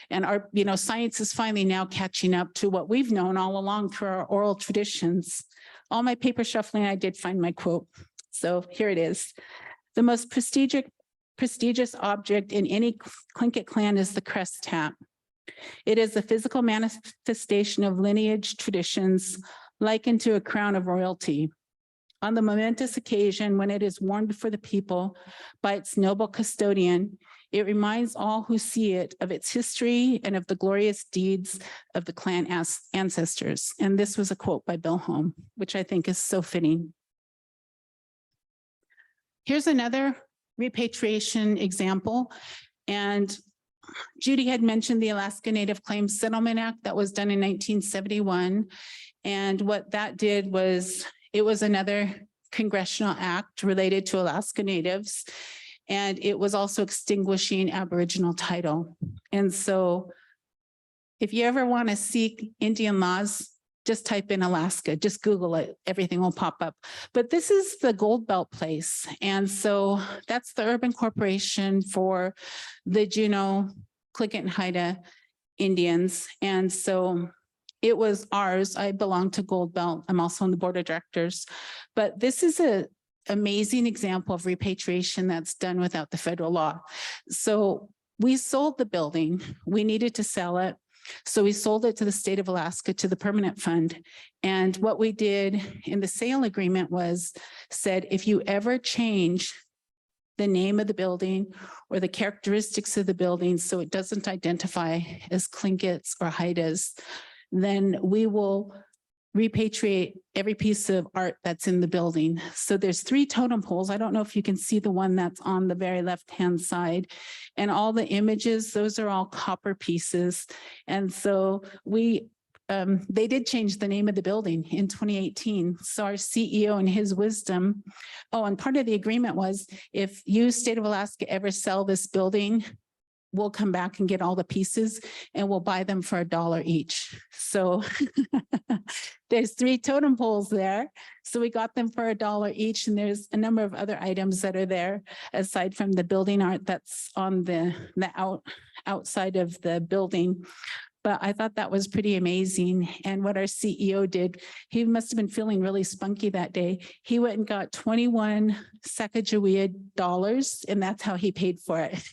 And our, you know, science is finally now catching up to what we've known all along through our oral traditions. All my paper shuffling, I did find my quote. So here it is. The most prestigious object in any Tlingit clan is the crest hat. It is a physical manifestation of lineage traditions likened to a crown of royalty. On the momentous occasion when it is worn before the people by its noble custodian, it reminds all who see it of its history and of the glorious deeds of the clan ancestors. And this was a quote by Bill Home, which I think is so fitting. Here's another repatriation example. And Judy had mentioned the Alaska Native Claims Settlement Act that was done in 1971. And what that did was, it was another congressional act related to Alaska Natives, and it was also extinguishing Aboriginal title. And so if you ever want to seek Indian laws, just type in Alaska, just Google it, everything will pop up. But this is the Gold Belt place. And so that's the urban corporation for the Juneau, Tlingit and Haida Indians. And so it was ours. I belong to Gold Belt. I'm also on the board of directors. But this is an amazing example of repatriation that's done without the federal law. So we sold the building. We needed to sell it. So we sold it to the state of Alaska, to the permanent fund. And what we did in the sale agreement was said, if you ever change the name of the building or the characteristics of the building so it doesn't identify as Tlingits or Haidas, then we will repatriate every piece of art that's in the building. So there's 3 totem poles. I don't know if you can see the one that's on the very left-hand side. And all the images, those are all copper pieces. And so we, they did change the name of the building in 2018. So our CEO in his wisdom, and part of the agreement was, if you, state of Alaska, ever sell this building, we'll come back and get all the pieces and we'll buy them for $1 each. So there's 3 totem poles there. So we got them for $1 each. And there's a number of other items that are there aside from the building art that's on the outside of the building. But I thought that was pretty amazing. And what our CEO did, he must have been feeling really spunky that day. He went and got 21 Sacagawea dollars, and that's how he paid for it.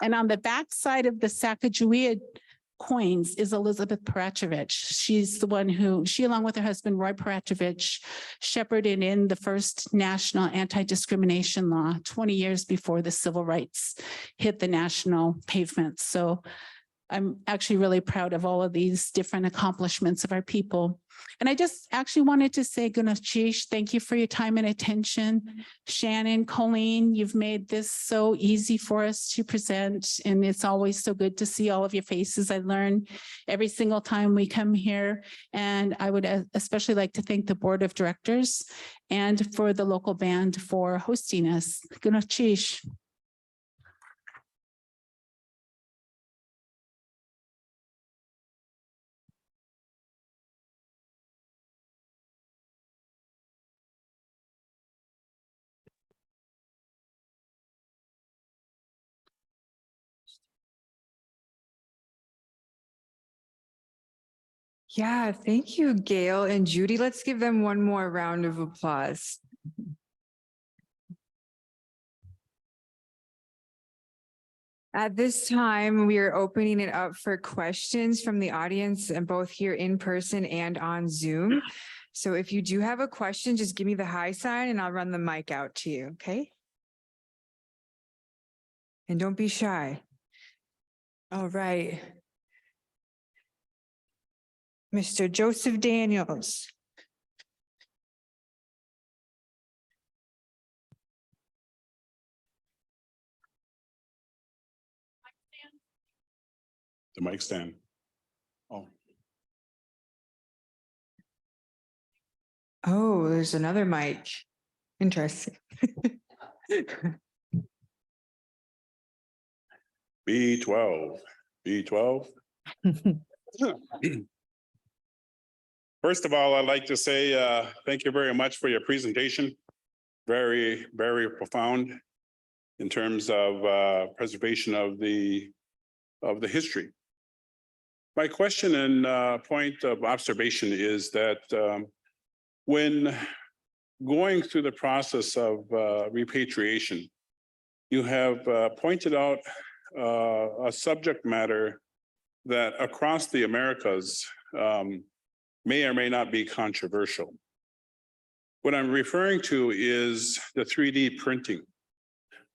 And on the back side of the Sacagawea coins is Elizabeth Paratrovich. She's the one who, she along with her husband, Roy Paratrovich, shepherded in the first national anti-discrimination law 20 years before the civil rights hit the national pavement. So I'm actually really proud of all of these different accomplishments of our people. And I just actually wanted to say, Gunachish, thank you for your time and attention. Shannon, Colleen, you've made this so easy for us to present. And it's always so good to see all of your faces. I learn every single time we come here. And I would especially like to thank the board of directors and for the local band for hosting us. Gunachish. Yeah, thank you, Gail and Judy. Let's give them one more round of applause. At this time, we are opening it up for questions from the audience and both here in person and on Zoom. So if you do have a question, just give me the high sign and I'll run the mic out to you, okay? And don't be shy. All right. Mr. Joseph Daniels. The mic stand. Oh, Oh, there's another mic. Interesting. B12, B12. First of all, I'd like to say thank you very much for your presentation. Very, very profound in terms of preservation of the history. My question and point of observation is that when going through the process of repatriation, you have pointed out a subject matter that across the Americas may or may not be controversial. What I'm referring to is the 3D printing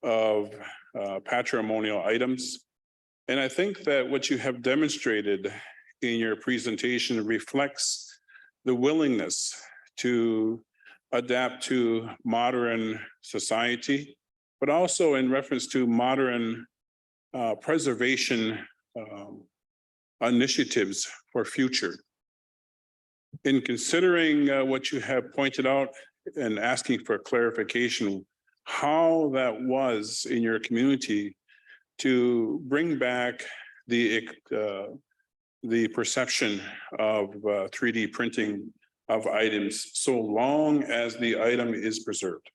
of patrimonial items. And I think that what you have demonstrated in your presentation reflects the willingness to adapt to modern society, but also in reference to modern preservation initiatives for future. In considering what you have pointed out and asking for clarification, how that was in your community to bring back the perception of 3D printing of items so long as the item is preserved.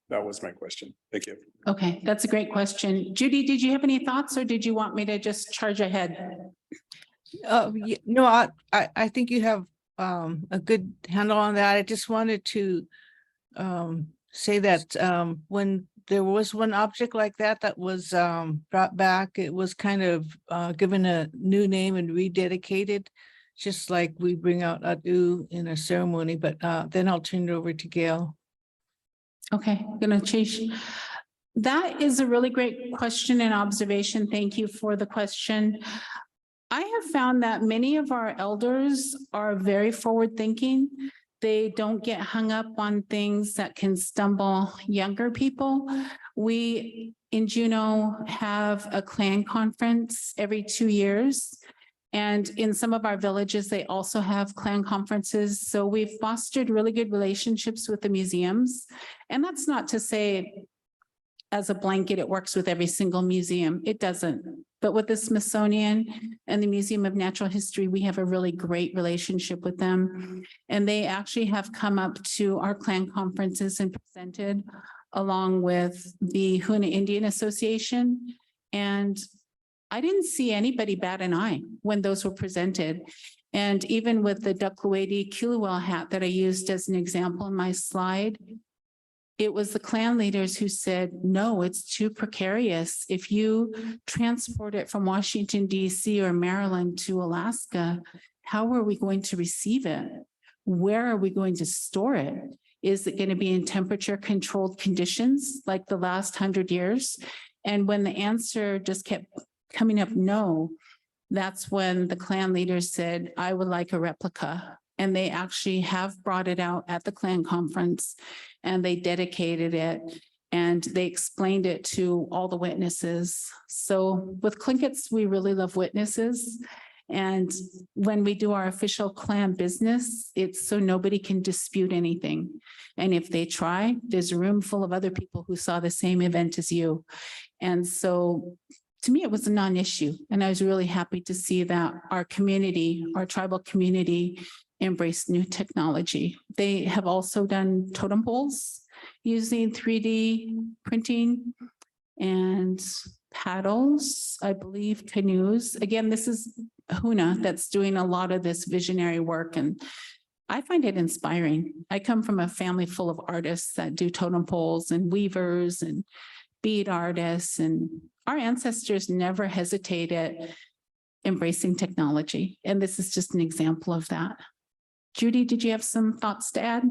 That was my question. Thank you. Okay, that's a great question. Judy, did you have any thoughts or did you want me to just charge ahead? No, I think you have a good handle on that. I just wanted to say that when there was one object like that that was brought back, it was kind of given a new name and rededicated, just like we bring out at.oowú in a ceremony. But then I'll turn it over to Gail. Okay, gonna change. That is a really great question and observation. Thank you for the question. I have found that many of our elders are very forward thinking. They don't get hung up on things that can stumble younger people. We in Juneau have a clan conference every 2 years. And in some of our villages, they also have clan conferences. So we've fostered really good relationships with the museums. And that's not to say as a blanket, it works with every single museum. It doesn't. But with the Smithsonian and the Museum of Natural History, we have a really great relationship with them. And they actually have come up to our clan conferences and presented along with the Hoona Indian Association. And I didn't see anybody bat an eye when those were presented. And even with the Duckloady Kilowell hat that I used as an example in my slide, it was the clan leaders who said, no, it's too precarious. If you transport it from Washington, DC or Maryland to Alaska, how are we going to receive it? Where are we going to store it? Is it going to be in temperature controlled conditions like the last 100 years? And when the answer just kept coming up, no, that's when the clan leaders said, I would like a replica. And they actually have brought it out at the clan conference and they dedicated it and they explained it to all the witnesses. So with Tlinkits, we really love witnesses. And when we do our official clan business, it's so nobody can dispute anything. And if they try, there's a room full of other people who saw the same event as you. And so to me, it was a non-issue. And I was really happy to see that our community, our tribal community, embraced new technology. They have also done totem poles using 3D printing and paddles, I believe canoes. Again, this is Huna that's doing a lot of this visionary work and I find it inspiring. I come from a family full of artists that do totem poles and weavers and bead artists, and our ancestors never hesitated embracing technology. And this is just an example of that. Judy, did you have some thoughts to add?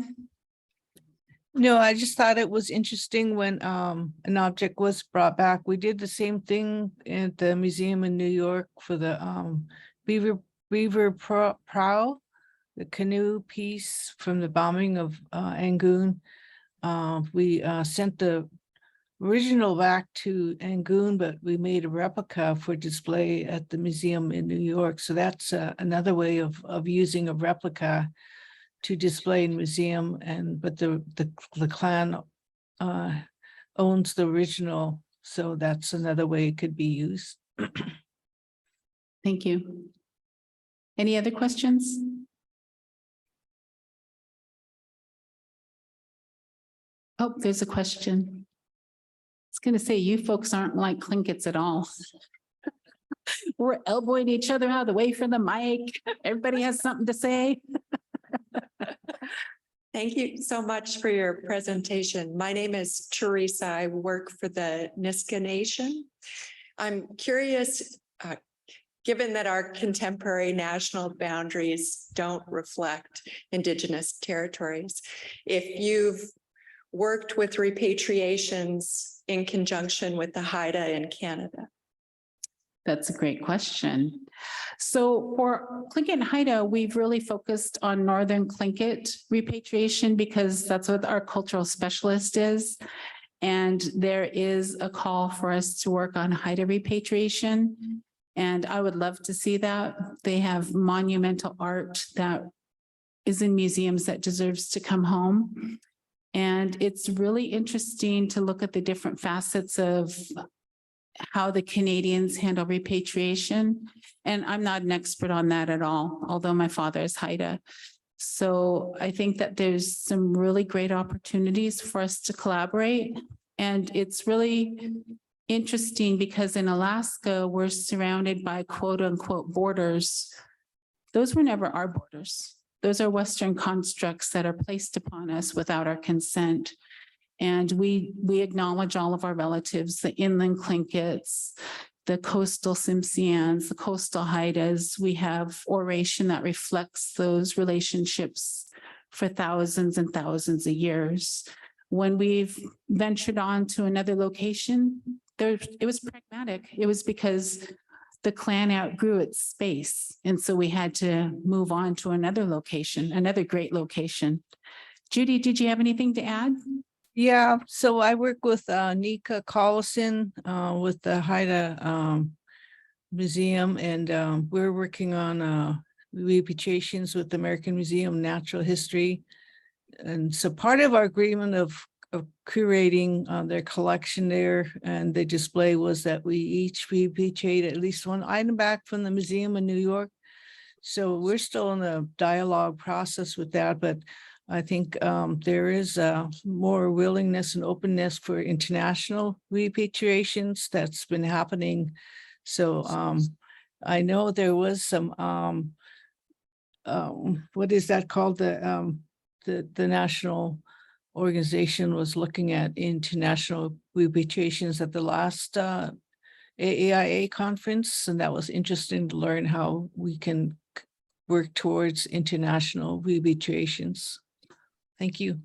No, I just thought it was interesting when an object was brought back. We did the same thing at the museum in New York for the beaver prow, the canoe piece from the bombing of Angoon. We sent the original back to Angoon, but we made a replica for display at the museum in New York. So that's another way of using a replica to display in museum, but the clan owns the original, so that's another way it could be used. Thank you. Any other questions? Oh, there's a question. I was going to say, you folks aren't like Tlinkits at all. We're elbowing each other out of the way for the mic. Everybody has something to say. Thank you so much for your presentation. My name is Teresa. I work for the Niska Nation. I'm curious, given that our contemporary national boundaries don't reflect Indigenous territories, if you've worked with repatriations in conjunction with the Haida in Canada. That's a great question. So for Tlingit and Haida, we've really focused on Northern Tlingit repatriation because that's what our cultural specialist is. And there is a call for us to work on Haida repatriation. And I would love to see that. They have monumental art that is in museums that deserves to come home. And it's really interesting to look at the different facets of how the Canadians handle repatriation. And I'm not an expert on that at all, although my father is Haida. So I think that there's some really great opportunities for us to collaborate. And it's really interesting because in Alaska, we're surrounded by quote unquote borders. Those were never our borders. Those are Western constructs that are placed upon us without our consent. And we acknowledge all of our relatives, the inland Tlinkits, the coastal Tsimshians, the coastal Haidas. We have oration that reflects those relationships for thousands and thousands of years. When we've ventured on to another location, it was pragmatic. It was because the clan outgrew its space. And so we had to move on to another location, another great location. Judy, did you have anything to add? Yeah, so I work with Nika Collison with the Haida Museum, and we're working on repatriations with the American Museum of Natural History. And so part of our agreement of curating their collection there and the display was that we each repatriate at least one item back from the museum in New York. So we're still in the dialogue process with that, but I think there is more willingness and openness for international repatriations that's been happening So I know there was some what is that called? The national organization was looking at international repatriations at the last AAIA conference, and that was interesting to learn how we can work towards international repatriations. Thank you.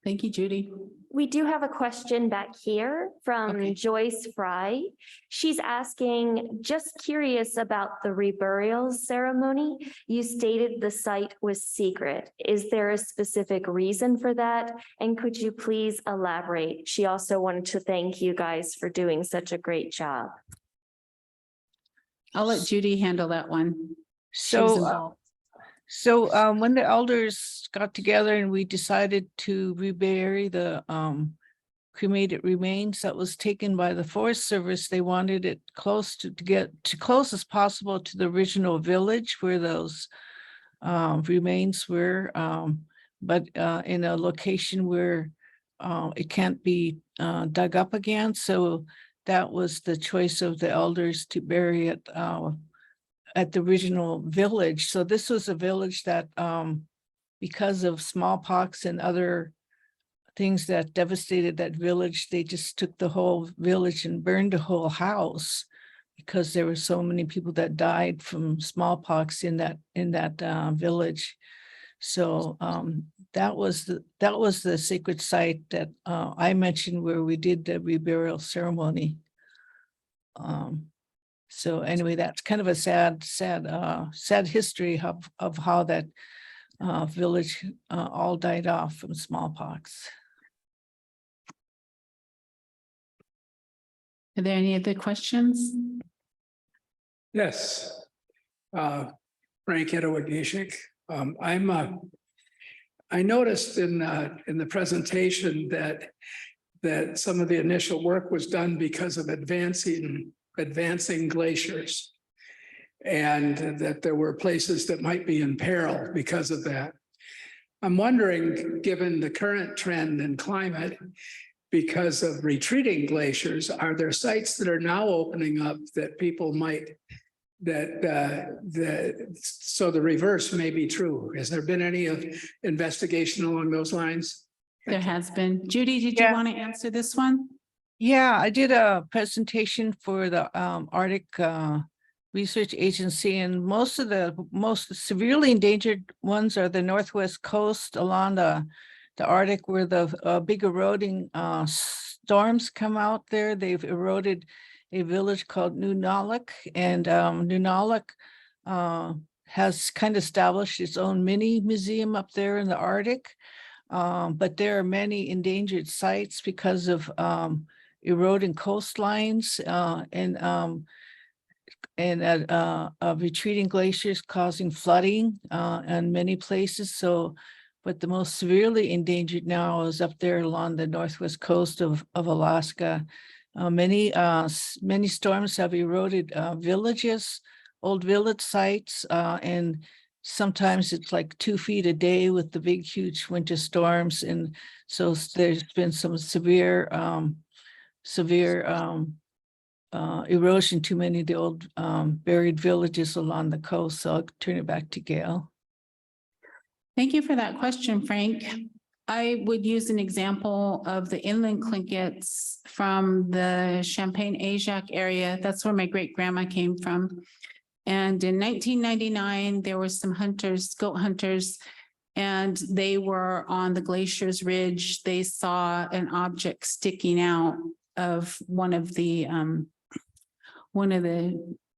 Thank you, Judy. We do have a question back here from Joyce Fry. She's asking, just curious about the reburial ceremony. You stated the site was secret. Is there a specific reason for that? And could you please elaborate? She also wanted to thank you guys for doing such a great job. I'll let Judy handle that one. She was involved. So when the elders got together and we decided to rebury the cremated remains that was taken by the Forest Service, they wanted it close to get to close as possible to the original village where those remains were, but in a location where it can't be dug up again. So that was the choice of the elders, to bury it at the original village. So this was a village that because of smallpox and other things that devastated that village, they just took the whole village and burned the whole house because there were so many people that died from smallpox in that village. So that was the sacred site that I mentioned where we did the reburial ceremony. So anyway, that's kind of a sad history of how that village all died off from smallpox. Are there any other questions? Yes. Frank Edowagishik. I noticed in the presentation that some of the initial work was done because of advancing glaciers, and that there were places that might be in peril because of that. I'm wondering, given the current trend in climate, because of retreating glaciers, are there sites that are now opening up that people might, so the reverse may be true? Has there been any investigation along those lines? There has been. Judy, did you want to answer this one? Yeah, I did a presentation for the Arctic Research Agency, and most of the most severely endangered ones are the northwest coast along the Arctic, where the big eroding storms come out there. They've eroded a village called Nunalak, and Nunalak has kind of established its own mini museum up there in the Arctic. But there are many endangered sites because of eroding coastlines and retreating glaciers causing flooding in many places. So, but the most severely endangered now is up there along the northwest coast of Alaska. Many storms have eroded villages, old village sites, and sometimes it's like 2 feet a day with the big, huge winter storms. And so there's been some severe erosion to many of the old buried villages along the coast. So I'll turn it back to Gail. Thank you for that question, Frank. I would use an example of the inland Tlingits from the Champaign-Ajac area. That's where my great grandma came from. And in 1999, there were some hunters, goat hunters, and they were on the glacier's ridge. They saw an object sticking out of one of the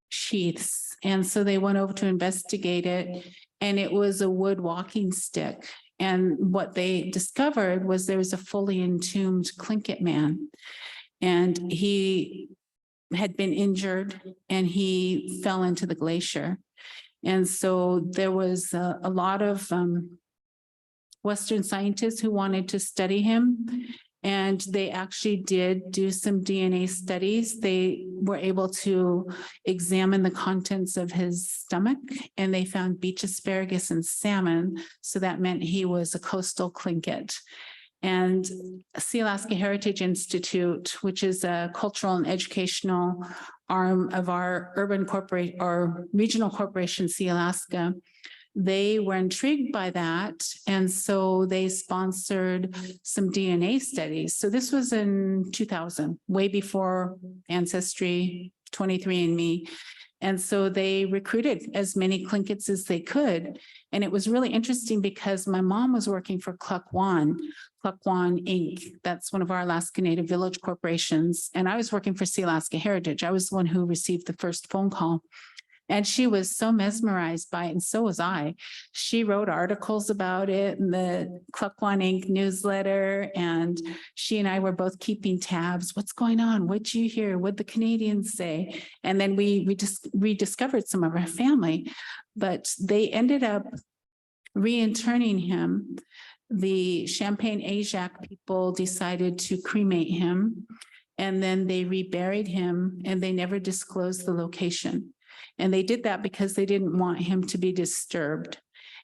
sheaths. And so they went over to investigate it, and it was a wood walking stick. And what they discovered was there was a fully entombed Tlingit man, and he had been injured and he fell into the glacier. And so there was a lot of Western scientists who wanted to study him, and they actually did do some DNA studies. They were able to examine the contents of his stomach, and they found beach asparagus and salmon. So that meant he was a coastal Tlingit. And Sealaska Heritage Institute, which is a cultural and educational arm of our urban corporate or regional corporation, Sealaska, they were intrigued by that. And so they sponsored some DNA studies. So this was in 2000, way before Ancestry, 23andMe. And so they recruited as many Tlingits as they could. And it was really interesting because my mom was working for koo.eex, Inc. That's one of our Alaska Native Village corporations. And I was working for Sealaska Heritage. I was the one who received the first phone call. And she was so mesmerized by it, and so was I. She wrote articles about it in the koo.eex Inc. newsletter, and she and I were both keeping tabs. What's going on? What'd you hear? What'd the Canadians say? And then we just rediscovered some of our family, but they ended up reinterning him. The Champagne Ajac people decided to cremate him, and then they reburied him, and they never disclosed the location. And they did that because they didn't want him to be disturbed.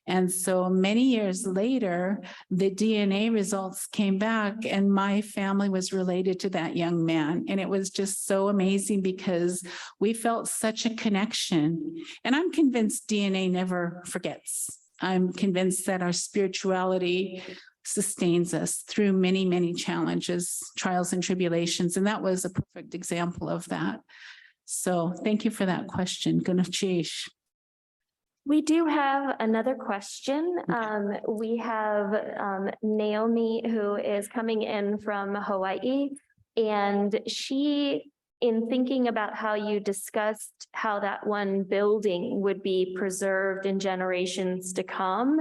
And so many years later, the DNA results came back and my family was related to that young man. And it was just so amazing because we felt such a connection. And I'm convinced DNA never forgets. I'm convinced that our spirituality sustains us through many, many challenges, trials and tribulations. And that was a perfect example of that. So thank you for that question, koo.eex. We do have another question. We have Naomi, who is coming in from Hawaii, and she, in thinking about how you discussed how that one building would be preserved in generations to come,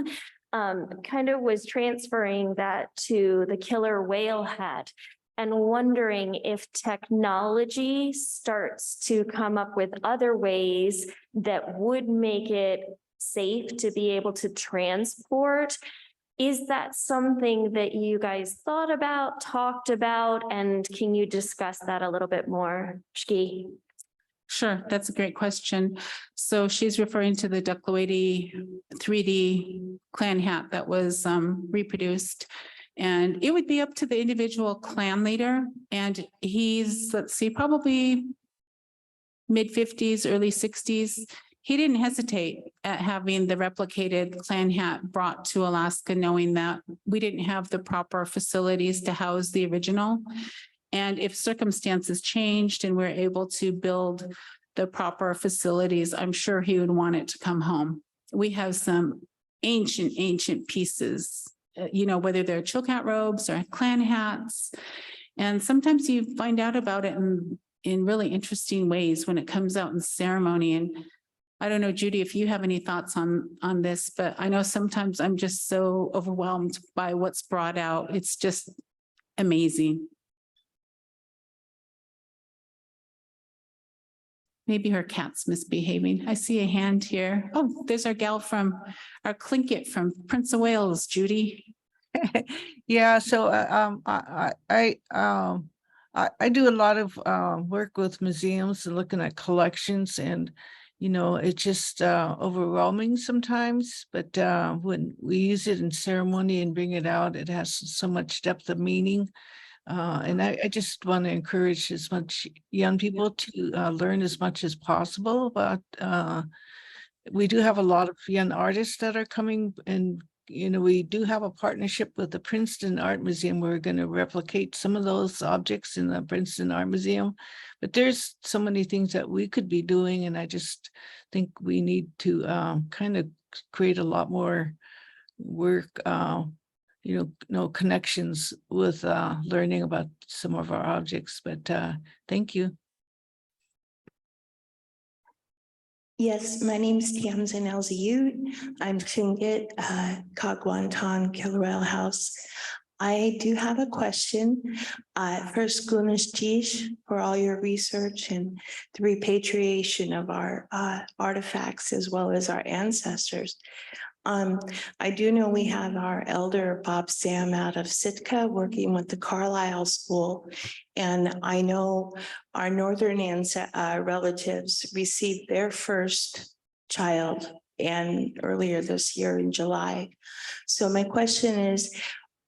kind of was transferring that to the killer whale hat. And wondering if technology starts to come up with other ways that would make it safe to be able to transport. Is that something that you guys thought about, talked about, and can you discuss that a little bit more, Shki? Sure, that's a great question. So she's referring to the Moiety 3D clan hat that was reproduced. And it would be up to the individual clan leader. And he's, let's see, probably mid-50s, early 60s. He didn't hesitate at having the replicated clan hat brought to Alaska, knowing that we didn't have the proper facilities to house the original. And if circumstances changed and we're able to build the proper facilities, I'm sure he would want it to come home. We have some ancient pieces, you know, whether they're chilkat robes or clan hats. And sometimes you find out about it in really interesting ways when it comes out in ceremony. And I don't know, Judy, if you have any thoughts on this, but I know sometimes I'm just so overwhelmed by what's brought out. It's just amazing. Maybe her cat's misbehaving. I see a hand here. Oh, there's our gal from our Tlingit from Prince of Wales, Judy. Yeah, so I do a lot of work with museums and looking at collections, and you know, it's just overwhelming sometimes. But when we use it in ceremony and bring it out, it has so much depth of meaning. And I just want to encourage as much young people to learn as much as possible about. We do have a lot of young artists that are coming, and you know, we do have a partnership with the Princeton Art Museum. We're going to replicate some of those objects in the Princeton Art Museum, but there's so many things that we could be doing, and I just think we need to kind of create a lot more work. You know, connections with learning about some of our objects, but thank you. Yes, my name is Tsimshian LZU. I'm Tlingit, Kagwantan, Kilroyal House. I do have a question. First, koo.eex for all your research and the repatriation of our artifacts as well as our ancestors. I do know we have our elder Bob Sam out of Sitka working with the Carlisle School. And I know our northern relatives received their first child and earlier this year in July. So my question is,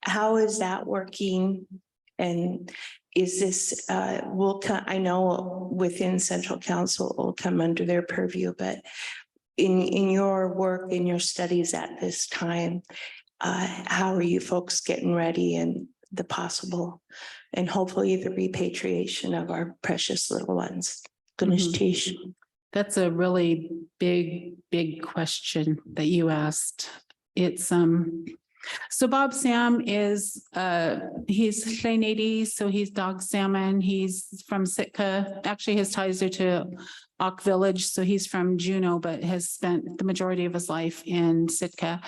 how is that working? And is this, I know within Central Council it will come under their purview, but in your work, in your studies at this time, how are you folks getting ready and the possible and hopefully the repatriation of our precious little ones? That's a really big question that you asked. It's so Bob Sam is he's Tlingit, so he's dog salmon. He's from Sitka. Actually, his ties are to Auk Village, so he's from Juneau, but has spent the majority of his life in Sitka.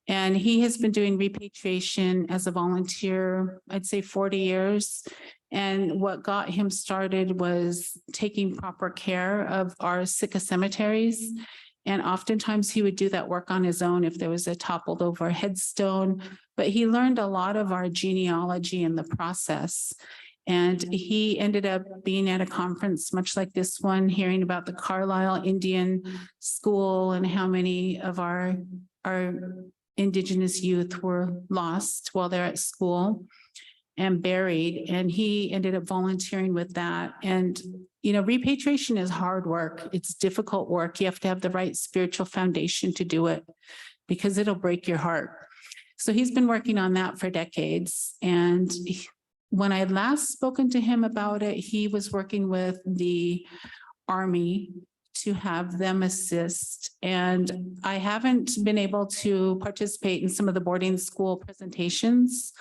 And he has been doing repatriation as a volunteer, I'd say 40 years. And what got him started was taking proper care of our Sitka cemeteries. And oftentimes he would do that work on his own if there was a toppled over headstone. But he learned a lot of our genealogy in the process. And he ended up being at a conference much like this one, hearing about the Carlisle Indian School and how many of our Indigenous youth were lost while they're at school and buried. And he ended up volunteering with that. And, you know, repatriation is hard work. It's difficult work. You have to have the right spiritual foundation to do it because it'll break your heart. So he's been working on that for decades. And when I had last spoken to him about it, he was working with the Army to have them assist. And I haven't been able to participate in some of the boarding school presentations,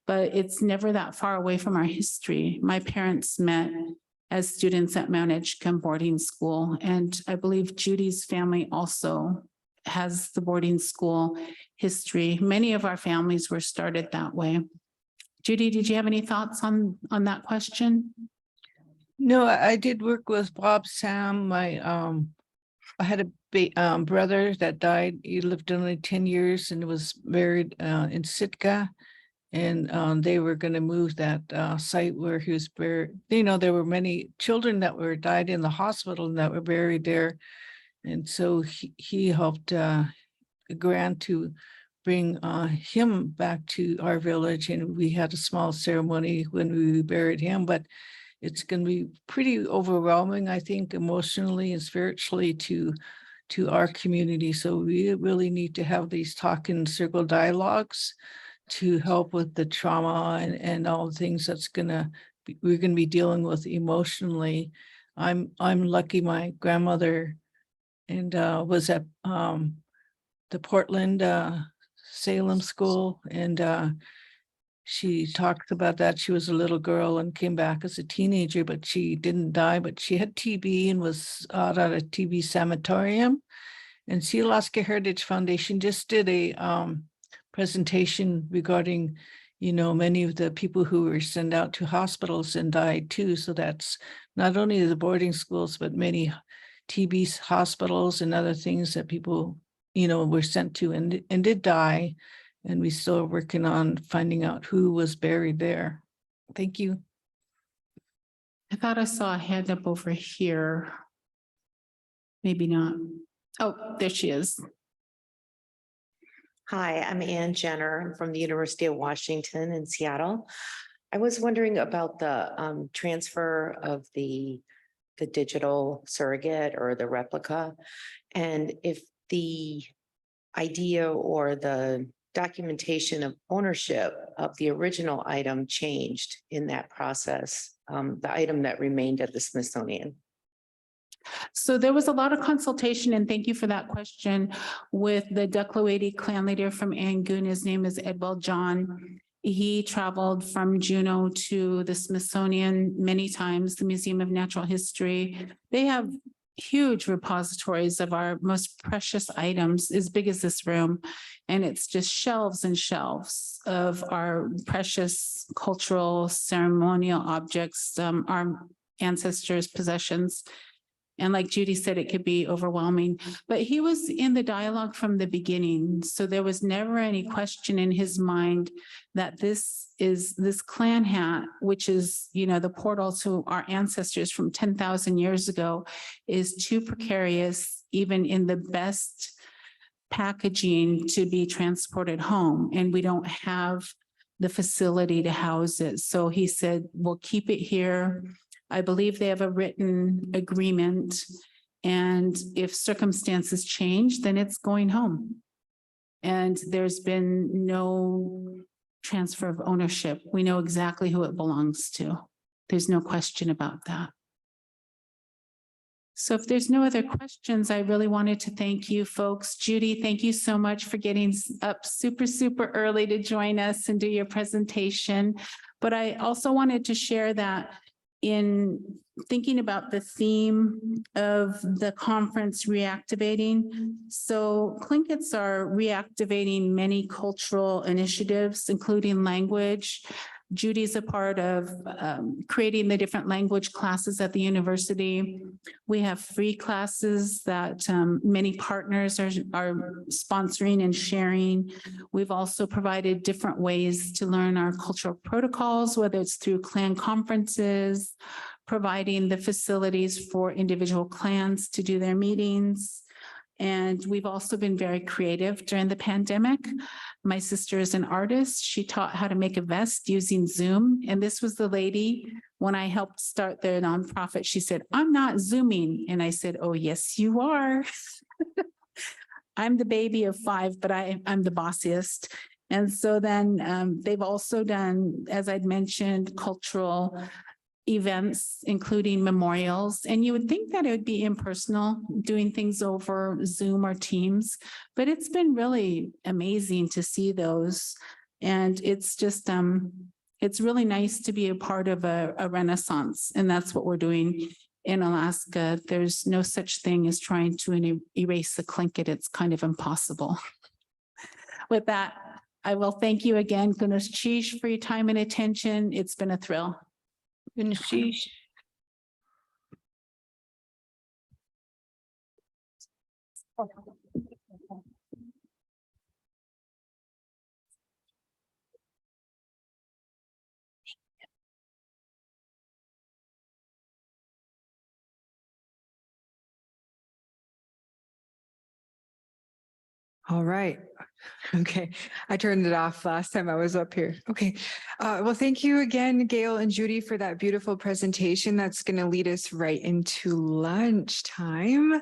but it's never that far away from our history. My parents met as students at Mount Edgecombe boarding school. And I believe Judy's family also has the boarding school history. Many of our families were started that way. Judy, did you have any thoughts on that question? No, I did work with Bob Sam. I had a brother that died. He lived only 10 years and was buried in Sitka. And they were going to move that site where he was buried. You know, there were many children that were died in the hospital and that were buried there. And so he helped a grant to bring him back to our village. And we had a small ceremony when we buried him, but it's going to be pretty overwhelming, I think, emotionally and spiritually to our community. So we really need to have these talk and circle dialogues to help with the trauma and all the things we're going to be dealing with emotionally. I'm lucky my grandmother and was at the Portland Salem school, and she talked about that. She was a little girl and came back as a teenager, but she didn't die, but she had TB and was out at a TB sanatorium. And Sea Alaska Heritage Foundation just did a presentation regarding, you know, many of the people who were sent out to hospitals and died too. So that's not only the boarding schools, but many TB hospitals and other things that people, you know, were sent to and did die. And we still are working on finding out who was buried there. Thank you. I thought I saw a hand up over here. Maybe not. Oh, there she is. Hi, I'm Ann Jenner. I'm from the University of Washington in Seattle. I was wondering about the transfer of the digital surrogate or the replica, and if the idea or the documentation of ownership of the original item changed in that process, the item that remained at the Smithsonian. So there was a lot of consultation, and thank you for that question, with the Moiety clan leader from Angoon. His name is Edwell John. He traveled from Juneau to the Smithsonian many times, the Museum of Natural History. They have huge repositories of our most precious items, as big as this room. And it's just shelves and shelves of our precious cultural ceremonial objects, our ancestors' possessions. And like Judy said, it could be overwhelming, but he was in the dialogue from the beginning. So there was never any question in his mind that this clan hat, which is, you know, the portal to our ancestors from 10,000 years ago, is too precarious, even in the best packaging, to be transported home. And we don't have the facility to house it. So he said, we'll keep it here. I believe they have a written agreement. And if circumstances change, then it's going home. And there's been no transfer of ownership. We know exactly who it belongs to. There's no question about that. So if there's no other questions, I really wanted to thank you folks. Judy, thank you so much for getting up super, super early to join us and do your presentation. But I also wanted to share that in thinking about the theme of the conference reactivating. So Tlingits are reactivating many cultural initiatives, including language. Judy's a part of creating the different language classes at the university. We have free classes that many partners are sponsoring and sharing. We've also provided different ways to learn our cultural protocols, whether it's through clan conferences, providing the facilities for individual clans to do their meetings. And we've also been very creative during the pandemic. My sister is an artist. She taught how to make a vest using Zoom. And this was the lady, when I helped start their nonprofit, she said, I'm not Zooming. And I said, oh, yes, you are. I'm the baby of 5, but I'm the bossiest. And so then they've also done, as I'd mentioned, cultural events, including memorials. And you would think that it would be impersonal, doing things over Zoom or Teams, but it's been really amazing to see those. And it's just, it's really nice to be a part of a renaissance. And that's what we're doing in Alaska. There's no such thing as trying to erase the Tlingit. It's kind of impossible. With that, I will thank you again, koo.eex, for your time and attention. It's been a thrill. Sheesh. All right. Okay. I turned it off last time I was up here. Okay. Well, thank you again, Gail and Judy, for that beautiful presentation. That's going to lead us right into lunchtime.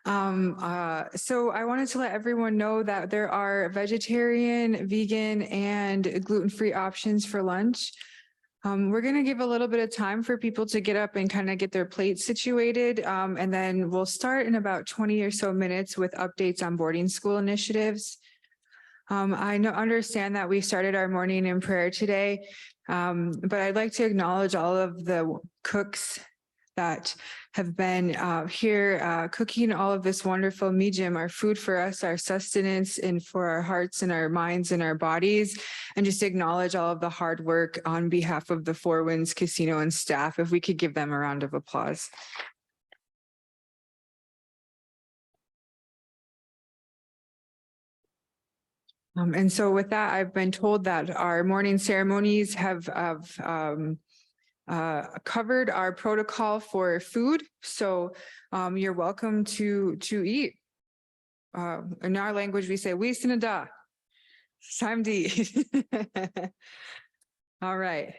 So I wanted to let everyone know that there are vegetarian, vegan, and gluten-free options for lunch. We're going to give a little bit of time for people to get up and kind of get their plates situated. And then we'll start in about 20 or so minutes with updates on boarding school initiatives. I understand that we started our morning in prayer today, but I'd like to acknowledge all of the cooks that have been here cooking all of this wonderful mijim, our food for us, our sustenance, and for our hearts and our minds and our bodies, and just acknowledge all of the hard work on behalf of the Four Winds Casino and staff. If we could give them a round of applause. And so with that, I've been told that our morning ceremonies have covered our protocol for food. So you're welcome to eat. In our language, we say, "Wisinada." It's time to eat. All right.